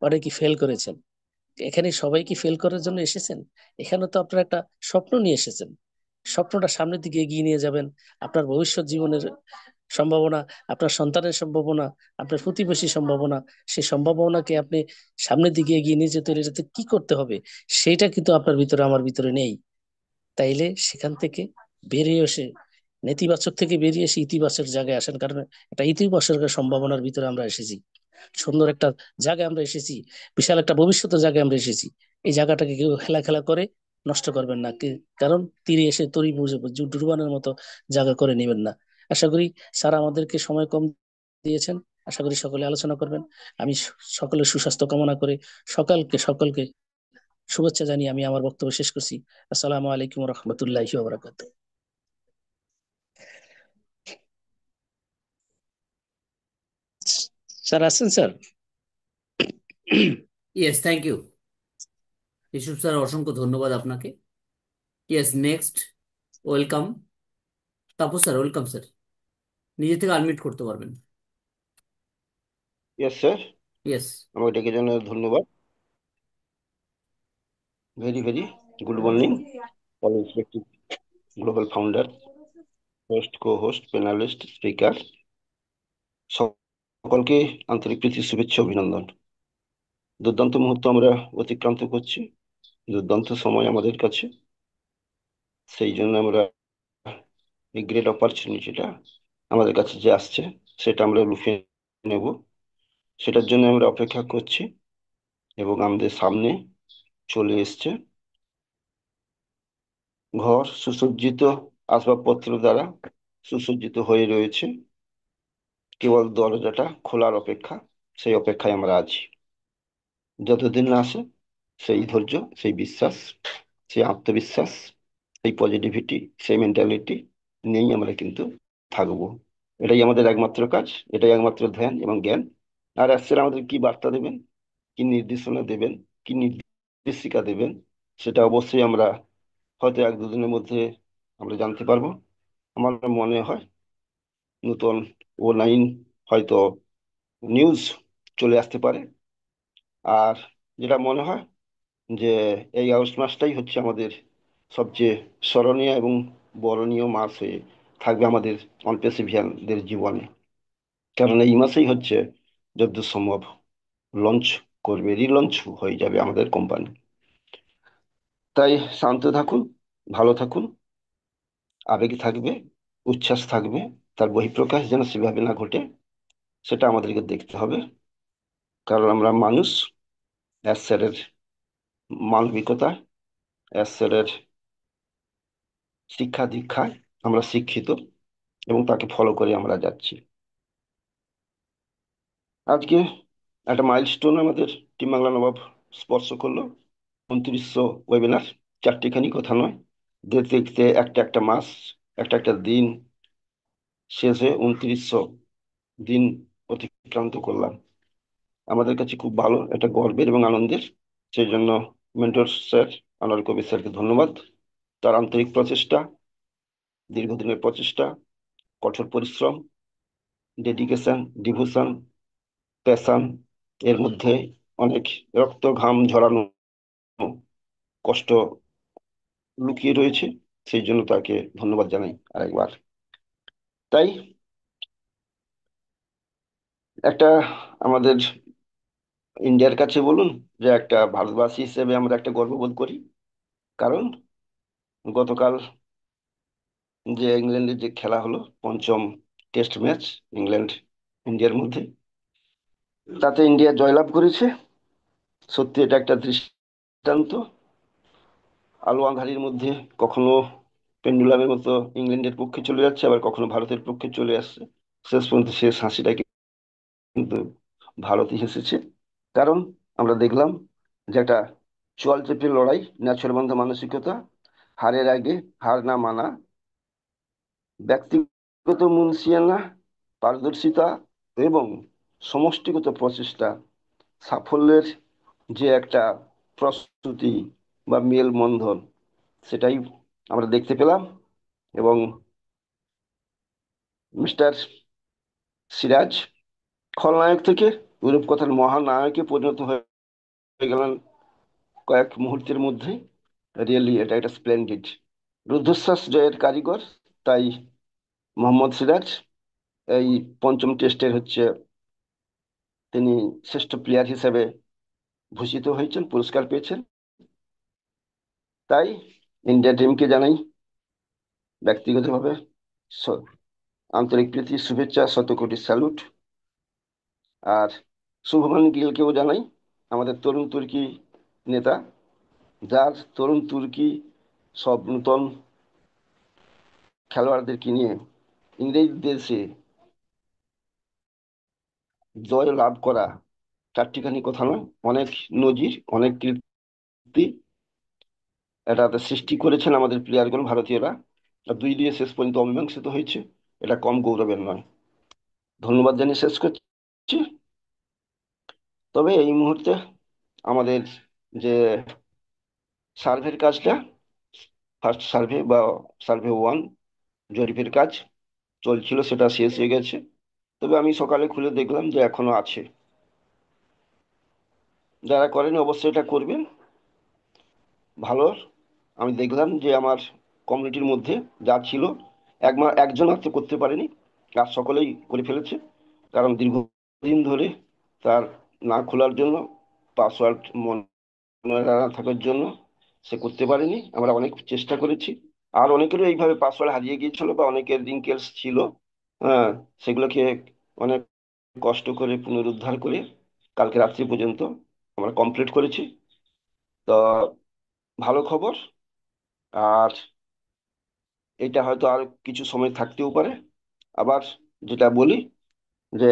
S5: অনেকে ফেল করেছেন। এখানে সবাই কি ফেল করার জন্য এসেছেন? এখানে তো আপনারা একটা স্বপ্ন নিয়ে এসেছেন, স্বপ্নটা সামনের দিকে এগিয়ে নিয়ে যাবেন। আপনার ভবিষ্যৎ জীবনের সম্ভাবনা, আপনার সন্তানের সম্ভাবনা, আপনার প্রতিবেশী সম্ভাবনা, সেই সম্ভাবনাকে আপনি সামনের দিকে এগিয়ে নিয়ে যেতে হলে এটাতে কি করতে হবে, সেটা কিন্তু আপনার ভিতরে আমার ভিতরে নেই। তাইলে সেখান থেকে বেরিয়ে এসে, নেতিবাচক থেকে বেরিয়ে এসে ইতিবাচক জায়গায় আসেন। কারণ একটা ইতিবাচক সম্ভাবনার ভিতরে আমরা এসেছি, সুন্দর একটা জায়গায় আমরা এসেছি, বিশাল একটা ভবিষ্যতের জায়গায় আমরা এসেছি। এই জায়গাটাকে কেউ খেলা খেলা করে নষ্ট করবেন না। কারণ তীরে এসে তরি বুঝে ডুবানোর মতো জায়গা করে নেবেন না। আশা করি স্যার আমাদেরকে সময় কম দিয়েছেন, আশা করি সকলে আলোচনা করবেন। আমি সকলের সুস্বাস্থ্য কামনা করে সকলকে শুভেচ্ছা জানিয়ে আমি আমার বক্তব্য শেষ করছি। আসসালামু আলাইকুম রহমতুল্লাহি ওয়া বারাকাতুহু। স্যার আছেন sir?
S1: Yes, thank you Yusuf sir, অসংখ্য ধন্যবাদ আপনাকে। Yes, next. Welcome. Tapas sir, welcome sir. নিজে থেকে আনমিউট করতে পারবেন।
S7: Yes sir,
S1: yes.
S7: আমাকে ডেকে জন্য ধন্যবাদ। Very very good morning all respective global founder, host, co host, panelist, speaker, সকলকে আন্তরিক প্রীতি, শুভেচ্ছা, অভিনন্দন। দুর্দান্ত মুহূর্ত আমরা অতিক্রান্ত করছি, দুর্দান্ত সময় আমাদের কাছে। সেই জন্য আমরা এই গ্রেট অপরচুনিটিটা আমাদের কাছে যে আসছে সেটা আমরা লুফে নেব, সেটার জন্য আমরা অপেক্ষা করছি। এবং আমাদের সামনে চলে এসছে ঘর সুসজ্জিত আসবাবপত্র দ্বারা সুসজ্জিত হয়ে রয়েছে, কেবল দরজাটা খোলার অপেক্ষা। সেই অপেক্ষায় আমরা আছি। যতদিন না আসে সেই ধৈর্য, সেই বিশ্বাস, সেই আত্মবিশ্বাস, সেই পজিটিভিটি, সেই মেন্টালিটি নিয়েই আমরা কিন্তু থাকবো। এটাই আমাদের একমাত্র কাজ, এটাই একমাত্র ধ্যান এবং জ্ঞান। আর আসছে আমাদের কি বার্তা দেবেন, কি নির্দেশনা দেবেন, কি নির্দেশিকা দেবেন, সেটা অবশ্যই আমরা হয়তো 1-2 দিনের মধ্যে আমরা জানতে পারবো। আমার মনে হয় নতুন O9 হয়তো নিউজ চলে আসতে পারে। আর যেটা মনে হয় যে এই আগস্ট মাসটাই হচ্ছে আমাদের সবচেয়ে স্মরণীয় এবং বরণীয় মাস হয়ে থাকবে আমাদের অনপেসিভিয়ানদের জীবনে। কারণ এই মাসেই হচ্ছে যতদূর সম্ভব লঞ্চ করবে, রিলঞ্চ হয়ে যাবে আমাদের কোম্পানি। তাই শান্ত থাকুন, ভালো থাকুন, আবেগ থাকবে, উচ্ছ্বাস থাকবে, তার বহিঃপ্রকাশ যেন সেভাবে না ঘটে সেটা আমাদেরকে দেখতে হবে। কারণ আমরা মানুষ, অ্যাজ স্যারের মানবিকতা, অ্যাজ স্যারের শিক্ষা দীক্ষায় আমরা শিক্ষিত এবং তাকে ফলো করে আমরা যাচ্ছি। আজকে একটা মাইলস্টোন আমাদের টিম বাংলা নবাব স্পর্শ করলো। 2900 ওয়েবিনার, চারটিখানি কথা নয়, দেখতে দেখতে একটা একটা মাস, একটা একটা দিন শেষ হয়ে 2900 দিন অতিক্রান্ত করলাম। আমাদের কাছে খুব ভালো, একটা গর্বের এবং আনন্দের। সেই জন্য মেন্টর স্যার আনোয়ার কবির স্যারকে ধন্যবাদ। তার আন্তরিক প্রচেষ্টা, দীর্ঘদিনের প্রচেষ্টা, কঠোর পরিশ্রম, ডেডিকেশন, ডিভোশন, প্যাশন, এর মধ্যে অনেক রক্ত ঘাম ঝরানো কষ্ট লুকিয়ে রয়েছে। সেই জন্য তাকে ধন্যবাদ জানাই আরেকবার। তাই একটা আমাদের ইন্ডিয়ার কাছে বলুন, যে একটা ভারতবাসী হিসেবে আমরা একটা গর্ববোধ করি। কারণ গতকাল যে ইংল্যান্ডের যে খেলা হলো, পঞ্চম টেস্ট ম্যাচ ইংল্যান্ড ইন্ডিয়ার মধ্যে, তাতে ইন্ডিয়া জয়লাভ করেছে। সত্যি এটা একটা দৃষ্টান্ত। আলো আঁধারির মধ্যে কখনো পেন্ডুলামের মতো ইংল্যান্ডের পক্ষে চলে যাচ্ছে, আবার কখনো ভারতের পক্ষে চলে আসছে। শেষ পর্যন্ত শেষ হাসিটা কিন্তু ভারতই হেসেছে। কারণ আমরা দেখলাম যে একটা চোয়াল চেপে লড়াই, ন্যাচুরাল মানসিকতা, হারের আগে হার না মানা, ব্যক্তিগত মুনশিয়ানা, পারদর্শিতা এবং সমষ্টিগত প্রচেষ্টা, সাফল্যের যে একটা প্রস্তুতি বা মেলবন্ধন, সেটাই আমরা দেখতে পেলাম। এবং মিস্টার সিরাজ খলনায়ক থেকে রূপকথার মহানায়কে পরিণত হয়ে গেলেন কয়েক মুহূর্তের মধ্যে। রিয়েলি এটা একটা স্প্লেন্ডিড রুদ্ধশ্বাস জয়ের কারিগর। তাই মোহাম্মদ সিরাজ এই পঞ্চম টেস্টের হচ্ছে তিনি শ্রেষ্ঠ প্লেয়ার হিসেবে ভূষিত হয়েছেন, পুরস্কার পেয়েছেন। তাই ইন্ডিয়া টিমকে জানাই ব্যক্তিগতভাবে স- আন্তরিক প্রীতি, শুভেচ্ছা, শতকোটি স্যালুট। আর শুভমান গিলকেও জানাই, আমাদের তরুণ তুর্কি নেতা, যার তরুণ তুর্কি সব নূতন খেলোয়াড়দেরকে নিয়ে ইংরেজ দেশে জয় লাভ করা চারটিখানি কথা নয়, অনেক নজির, অনেক কীর্তি এটাতে সৃষ্টি করেছেন আমাদের প্লেয়ারগণ, ভারতীয়রা। আর 2 দিয়ে শেষ পর্যন্ত অমীমাংসিত হয়েছে, এটা কম গৌরবের নয়। ধন্যবাদ জানিয়ে শেষ করছি। তবে এই মুহূর্তে আমাদের যে সার্ভের কাজটা, ফার্স্ট সার্ভে বা সার্ভে 1 জরিপের কাজ চলছিল, সেটা শেষ হয়ে গেছে। তবে আমি সকালে খুলে দেখলাম যে এখনো আছে। যারা করেনি অবশ্যই এটা করবেন। ভালো, আমি দেখলাম যে আমার কমিউনিটির মধ্যে যা ছিল, একজন মাত্র করতে পারেনি, আর সকলেই করে ফেলেছে। কারণ দীর্ঘদিন ধরে তার না খোলার জন্য, পাসওয়ার্ড মনে না থাকার জন্য সে করতে পারেনি। আমরা অনেক চেষ্টা করেছি, আর অনেকেরও এইভাবে পাসওয়ার্ড হারিয়ে গিয়েছিল বা অনেকের রিঙ্কেলস ছিল। হ্যাঁ, সেগুলোকে অনেক কষ্ট করে পুনরুদ্ধার করে কালকে রাত্রি পর্যন্ত আমরা কমপ্লিট করেছি। তো ভালো খবর। আর এটা হয়তো আর কিছু সময় থাকতেও পারে। আবার যেটা বলি যে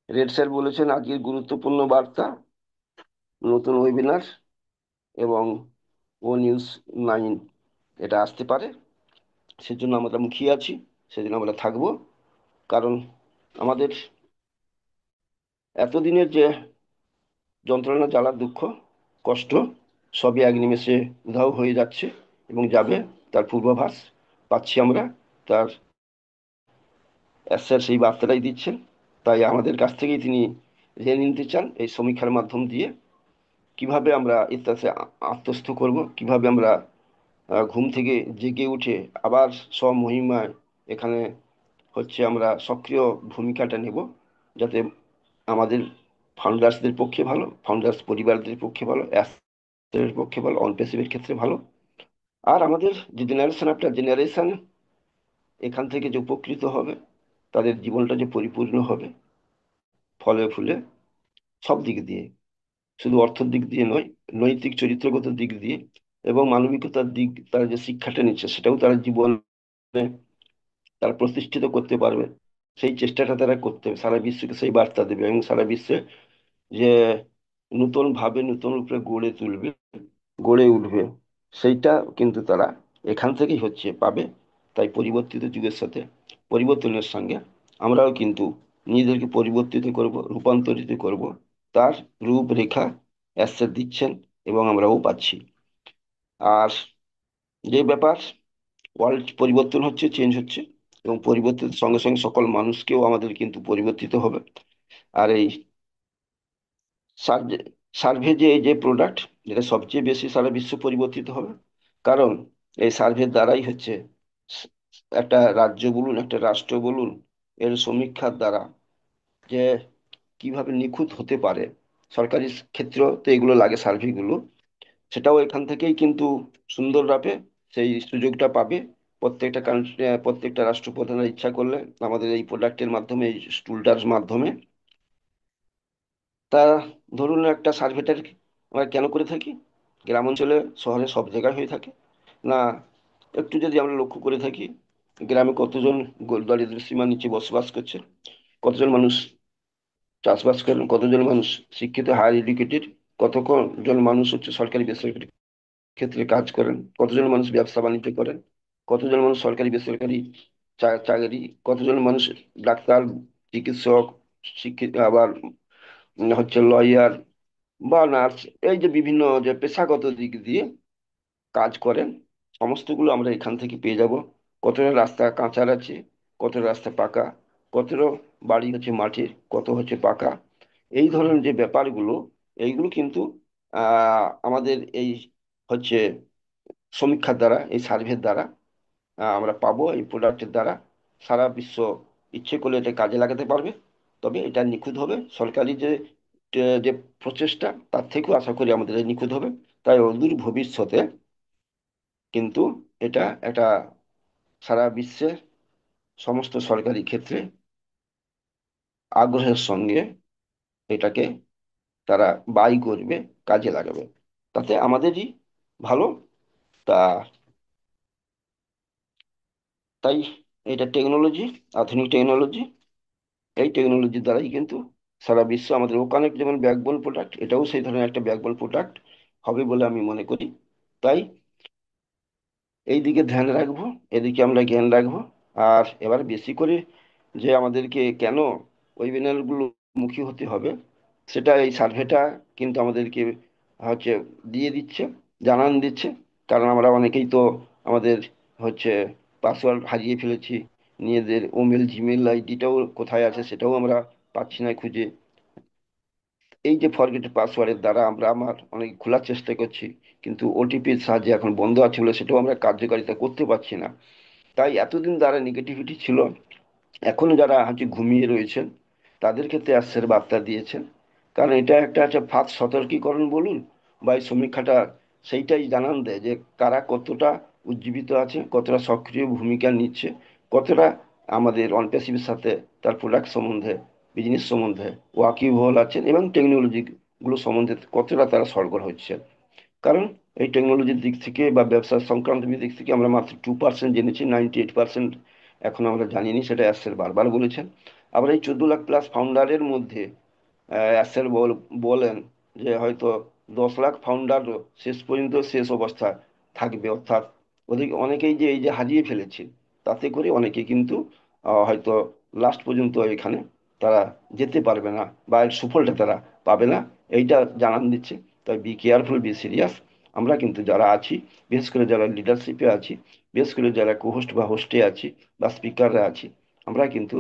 S7: রেড স্যার বলেছেন আজকের গুরুত্বপূর্ণ বার্তা, নতুন ওয়েবিনার এবং ও নিউজ 9 এটা আসতে পারে। সেজন্য আমরা মুখিয়ে আছি, সেজন্য আমরা থাকবো। কারণ আমাদের এতদিনের যে যন্ত্রণা, জ্বালা, দুঃখ, কষ্ট সবই এক নিমেষে উধাও হয়ে যাচ্ছে এবং যাবে, তার পূর্বাভাস পাচ্ছি আমরা। তার স্যার সেই বার্তাটাই দিচ্ছেন। তাই আমাদের কাছ থেকেই তিনি জেনে নিতে চান এই সমীক্ষার মাধ্যম দিয়ে কিভাবে আমরা ইতিহাসে আত্মস্থ করব, কিভাবে আমরা ঘুম থেকে জেগে উঠে আবার স্বমহিমায় এখানে আমরা সক্রিয় ভূমিকাটা নেব, যাতে আমাদের ফাউন্ডার্সদের পক্ষে ভালো, ফাউন্ডার্স পরিবারদের পক্ষে ভালো, অ্যাসেটের পক্ষে ভালো, অনপেসিভের ক্ষেত্রে ভালো। আর আমাদের যে জেনারেশন আফটার জেনারেশন এখান থেকে যে উপকৃত হবে, তাদের জীবনটা যে পরিপূর্ণ হবে ফলে ফুলে, সব দিক দিয়ে, শুধু অর্থের দিক দিয়ে নয়, নৈতিক চরিত্রগত দিক দিয়ে এবং মানবিকতার দিক, তারা যে শিক্ষাটা নিচ্ছে সেটাও তারা জীবনে তারা প্রতিষ্ঠিত করতে পারবে। সেই চেষ্টাটা তারা করতে হবে, সারা বিশ্বকে সেই বার্তা দেবে এবং সারা বিশ্বে যে নতুন ভাবে নতুন রূপে গড়ে তুলবে, গড়ে উঠবে, সেইটা কিন্তু তারা এখান থেকেই পাবে। তাই পরিবর্তিত যুগের সাথে পরিবর্তনের সঙ্গে আমরাও কিন্তু নিজেদেরকে পরিবর্তিত করব, রূপান্তরিত করব। তার রূপরেখা স্যার দিচ্ছেন এবং আমরাও পাচ্ছি। আর যে ব্যাপার, ওয়ার্ল্ড পরিবর্তন হচ্ছে, চেঞ্জ হচ্ছে, এবং পরিবর্তনের সঙ্গে সঙ্গে সকল মানুষকেও আমাদের কিন্তু পরিবর্তিত হবে। আর এই সার্ভে সার্ভে যে এই যে প্রোডাক্ট, যেটা সবচেয়ে বেশি সারা বিশ্ব পরিবর্তিত হবে। কারণ এই সার্ভের দ্বারাই স- একটা রাজ্য বলুন, একটা রাষ্ট্র বলুন, এর সমীক্ষার দ্বারা যে কিভাবে নিখুঁত হতে পারে, সরকারি ক্ষেত্রতে এগুলো লাগে সার্ভেগুলো, সেটাও এখান থেকেই কিন্তু সুন্দরভাবে সেই সুযোগটা পাবে। প্রত্যেকটা কান্ট্রি, প্রত্যেকটা রাষ্ট্রপ্রধানের ইচ্ছা করলে আমাদের এই প্রোডাক্টের মাধ্যমে, এই টুলটার মাধ্যমে, তা ধরুন একটা সার্ভেটার আমরা কেন করে থাকি, গ্রাম অঞ্চলে, শহরে সব জায়গায় হয়ে থাকে না? একটু যদি আমরা লক্ষ্য করে থাকি, গ্রামে কতজন দারিদ্র্য সীমার নিচে বসবাস করছে, কতজন মানুষ চাষবাস করেন, কতজন মানুষ শিক্ষিত হায়ার এডুকেটেড, কতজন মানুষ সরকারি বেসরকারি ক্ষেত্রে কাজ করেন, কতজন মানুষ ব্যবসা বাণিজ্য করেন, কতজন মানুষ সরকারি বেসরকারি চাকরি, কতজন মানুষ ডাক্তার, চিকিৎসক, শিক্ষিত, আবার লয়ার বা নার্স, এই যে বিভিন্ন যে পেশাগত দিক দিয়ে কাজ করেন, সমস্তগুলো আমরা এখান থেকে পেয়ে যাব। কতটা রাস্তা কাঁচার আছে, কতটা রাস্তা পাকা, কতটা বাড়ি মাটির, কত পাকা, এই ধরনের যে ব্যাপারগুলো, এইগুলো কিন্তু আমাদের এই হচ্ছে সমীক্ষার দ্বারা, এই সার্ভের দ্বারা আমরা পাবো। এই প্রোডাক্টের দ্বারা সারা বিশ্ব ইচ্ছে করলে এটা কাজে লাগাতে পারবে। তবে এটা নিখুঁত হবে, সরকারি যে প্রচেষ্টা তার থেকেও আশা করি আমাদের এই নিখুঁত হবে। তাই অদূর ভবিষ্যতে কিন্তু এটা একটা সারা বিশ্বের সমস্ত সরকারি ক্ষেত্রে আগ্রহের সঙ্গে এটাকে তারা বাই করবে, কাজে লাগাবে, তাতে আমাদেরই ভালো। তা তাই এটা টেকনোলজি, আধুনিক টেকনোলজি, এই টেকনোলজির দ্বারাই কিন্তু সারা বিশ্ব আমাদের ওখানে যেমন ব্যাকবোন প্রোডাক্ট, এটাও সেই ধরনের একটা ব্যাকবোন প্রোডাক্ট হবে বলে আমি মনে করি। তাই এই দিকে ধ্যান রাখবো, এদিকে আমরা জ্ঞান রাখবো। আর এবার বেশি করে যে আমাদেরকে কেন ওয়েবিনার গুলো মুখী হতে হবে, সেটা এই সার্ভেটা কিন্তু আমাদেরকে হচ্ছে দিয়ে দিচ্ছে, জানান দিচ্ছে। কারণ আমরা অনেকেই তো আমাদের হচ্ছে পাসওয়ার্ড হারিয়ে ফেলেছি, নিজেদের ওমেল জিমেল আইডিটাও কোথায় আছে সেটাও আমরা পাচ্ছি না খুঁজে। এই যে ফরগেট পাসওয়ার্ডের দ্বারা আমরা অনেক খোলার চেষ্টা করছি, কিন্তু ওটিপির সাহায্যে এখন বন্ধ আছে বলে সেটাও আমরা কার্যকারিতা করতে পারছি না। তাই এতদিন দ্বারা নেগেটিভিটি ছিল, এখনো যারা হচ্ছে ঘুমিয়ে রয়েছেন তাদের ক্ষেত্রে অ্যাসের বার্তা দিয়েছেন। কারণ এটা একটা হচ্ছে ফাঁদ সতর্কীকরণ বলুন বা এই সমীক্ষাটা সেইটাই জানান দেয় যে কারা কতটা উজ্জীবিত আছে, কতটা সক্রিয় ভূমিকা নিচ্ছে, কতটা আমাদের অনপ্যাসিভের সাথে তার প্রোডাক্ট সম্বন্ধে, বিজনেস সম্বন্ধে ওয়াকিবহল আছেন, এবং টেকনোলজি গুলো সম্বন্ধে কতটা তারা সরগর হচ্ছে। কারণ এই টেকনোলজির দিক থেকে বা ব্যবসা সংক্রান্ত দিক থেকে আমরা মাত্র 2% জেনেছি, 98% এখন আমরা জানিনি, সেটা অ্যাসের বারবার বলেছেন। আবার এই 14 লাখ প্লাস ফাউন্ডারের মধ্যে অ্যাসের বলেন যে হয়তো 10 লাখ ফাউন্ডারও শেষ পর্যন্ত শেষ অবস্থায় থাকবে, অর্থাৎ ওদের অনেকেই যে এই যে হারিয়ে ফেলেছে, তাতে করে অনেকে কিন্তু হয়তো লাস্ট পর্যন্ত এখানে তারা যেতে পারবে না বা এর সুফলটা তারা পাবে না, এইটা জানান দিচ্ছে। তাই বি কেয়ারফুল, বি সিরিয়াস। আমরা কিন্তু যারা আছি, বিশেষ করে যারা লিডারশিপে আছি, বিশেষ করে যারা কোহোস্ট বা হোস্টে আছি বা স্পিকাররা আছি, আমরা কিন্তু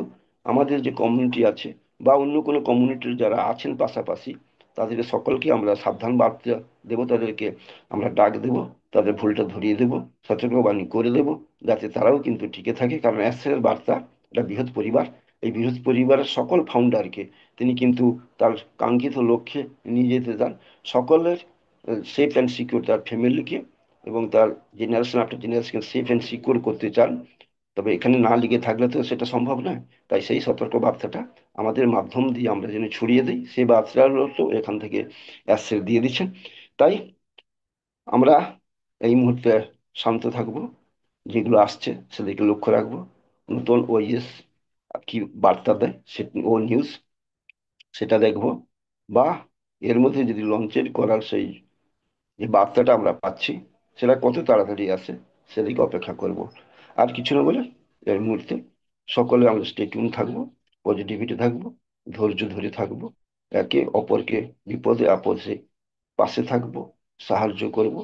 S7: আমাদের যে কমিউনিটি আছে বা অন্য কোনো কমিউনিটির যারা আছেন পাশাপাশি, তাদের সকলকে আমরা সাবধান বার্তা দেবো, তাদেরকে আমরা ডাক দেব, তাদের ভুলটা ধরিয়ে দেব, সতর্কবাণী করে দেব, যাতে তারাও কিন্তু টিকে থাকে। কারণ অ্যাসের বার্তা একটা বৃহৎ পরিবার, এই বৃহৎ পরিবারের সকল ফাউন্ডারকে তিনি কিন্তু তার কাঙ্ক্ষিত লক্ষ্যে নিয়ে যেতে চান, সকলের সেফ অ্যান্ড সিকিউর, তার ফ্যামিলিকে এবং তার generation after generation safe and secure করতে চান। তবে এখানে না লিগে থাকলে তো সেটা সম্ভব নয়। তাই সেই সতর্ক বার্তাটা আমাদের মাধ্যম দিয়ে আমরা যেন ছড়িয়ে দিই, সেই বার্তাগুলো তো এখান থেকে অ্যাসের দিয়ে দিচ্ছেন। তাই আমরা এই মুহূর্তে শান্ত থাকবো, যেগুলো আসছে সেদিকে লক্ষ্য রাখবো, নতুন ওইএস কি বার্তা দেয় সে ও নিউজ সেটা দেখবো, বা এর মধ্যে যদি লঞ্চের করার সেই যে বার্তাটা আমরা পাচ্ছি সেটা কত তাড়াতাড়ি আসে সেদিকে অপেক্ষা করব। আর কিছু না বলে এর মুহূর্তে সকলে আমরা স্টে টিউন থাকবো, পজিটিভিটি থাকবো, ধৈর্য ধরে থাকবো, একে অপরকে বিপদে আপদে পাশে থাকবো, সাহায্য করব,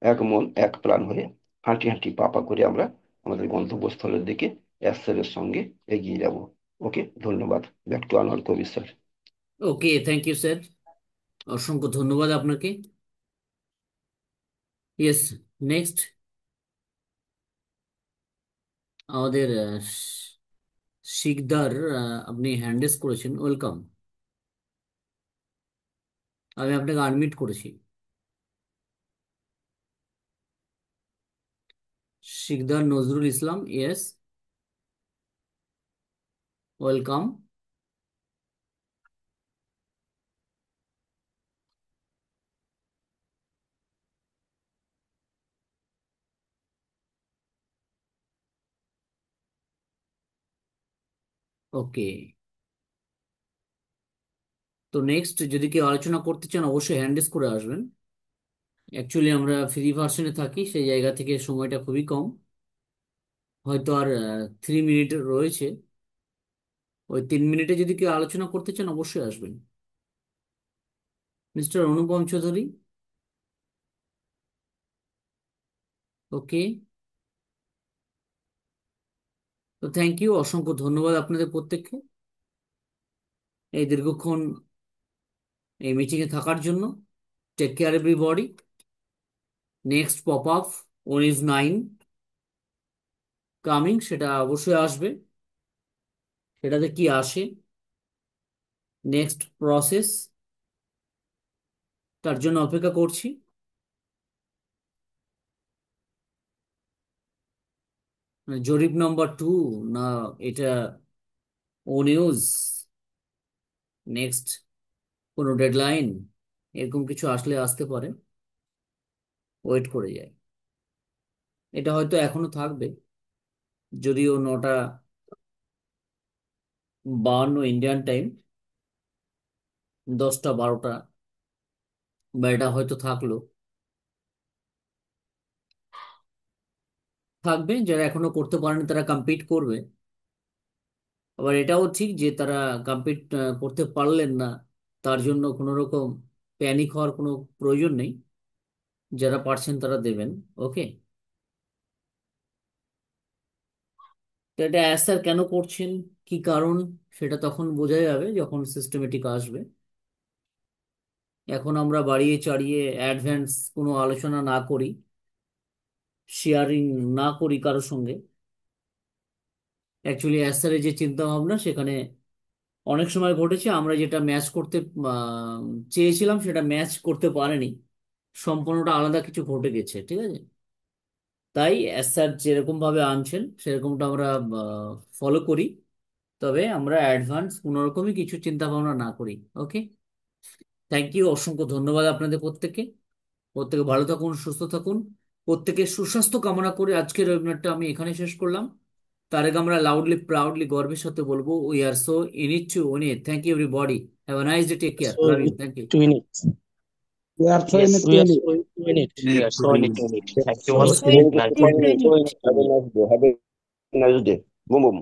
S7: এক মন এক প্রাণ হয়ে হাঁটি হাঁটি পাপা করে আমরা আমাদের গন্তব্যস্থলের দিকে অ্যাসেলের সঙ্গে এগিয়ে যাব। ওকে, ধন্যবাদ। Back to Anwar Kabir sir.
S1: Okay, thank you sir, অসংখ্য ধন্যবাদ আপনাকে। ইয়েস, নেক্সট আমাদের শিকদার, আপনি হ্যান্ড রেজ করেছেন, ওয়েলকাম। আমি আপনাকে আনমিউট করেছি। Sikdar Nazrul Islam, yes, welcome. ওকে, তো নেক্সট যদি কেউ আলোচনা করতে চান অবশ্যই হ্যান্ড রেজ করে আসবেন। অ্যাকচুয়ালি আমরা ফ্রি ভার্সনে থাকি, সেই জায়গা থেকে সময়টা খুবই কম, হয়তো আর 3 মিনিট রয়েছে। ওই 3 মিনিটে যদি কেউ আলোচনা করতে চান অবশ্যই আসবেন। মিস্টার অনুপম চৌধুরী, ওকে, তো থ্যাংক ইউ, অসংখ্য ধন্যবাদ আপনাদের প্রত্যেককে এই দীর্ঘক্ষণ এই মিটিংয়ে থাকার জন্য। Take care everybody. Next pop up 1 is 9 coming, সেটা অবশ্যই আসবে। সেটাতে কি আসে, নেক্সট প্রসেস, তার জন্য অপেক্ষা করছি। মানে জরিপ নাম্বার 2, না এটা ও নিউজ, নেক্সট কোনো ডেডলাইন, এরকম কিছু আসলে আসতে পারে, ওয়েট করে যায়। এটা হয়তো এখনো থাকবে, যদিও 9টা 52 ইন্ডিয়ান টাইম, 10টা 12টা, বা এটা হয়তো থাকলো, থাকবে। যারা এখনো করতে পারেনি তারা কমপ্লিট করবে। আবার এটাও ঠিক যে তারা কমপ্লিট করতে পারলেন না, তার জন্য কোনো রকম প্যানিক হওয়ার কোনো প্রয়োজন নেই। যারা পারছেন তারা দেবেন। ওকে, তো এটা অ্যাসার কেন করছেন, কি কারণ, সেটা তখন বোঝা যাবে যখন সিস্টেমেটিক আসবে। এখন আমরা বাড়িয়ে চাড়িয়ে অ্যাডভান্স কোনো আলোচনা না করি, শেয়ারিং না করি কারোর সঙ্গে। অ্যাকচুয়ালি অ্যাসারের যে চিন্তা ভাবনা, সেখানে অনেক সময় ঘটেছে আমরা যেটা ম্যাচ করতে চেয়েছিলাম সেটা ম্যাচ করতে পারেনি, সম্পূর্ণটা আলাদা কিছু ঘটে গেছে। ঠিক আছে, তাই অ্যাসার যেরকম ভাবে আনছেন সেরকমটা আমরা ফলো করি, তবে আমরা অ্যাডভান্স কোনোরকমই কিছু চিন্তা ভাবনা না করি। ওকে, থ্যাংক ইউ, অসংখ্য ধন্যবাদ আপনাদের প্রত্যেককে। প্রত্যেকে ভালো থাকুন, সুস্থ থাকুন। প্রত্যেকের সুস্বাস্থ্য কামনা করে আজকের ওয়েবিনারটা আমি এখানে শেষ করলাম। তার আগে আমরা লাউডলি প্রাউডলি গর্বের সাথে বলবো, we are so in it to win it. Thank you everybody, have a nice day, take care,
S5: So
S1: love you,
S5: we
S1: thank you.
S5: to win it.
S6: We are so
S4: Yes,
S6: in it
S5: We
S6: to
S5: are
S6: win it.
S5: so into it. We are so
S3: Thank
S5: into it.
S4: you
S5: So
S4: all.
S6: So
S5: in
S6: in
S4: Nice.
S6: it to win it.
S7: Have a nice day. Have a nice day. Boom, boom.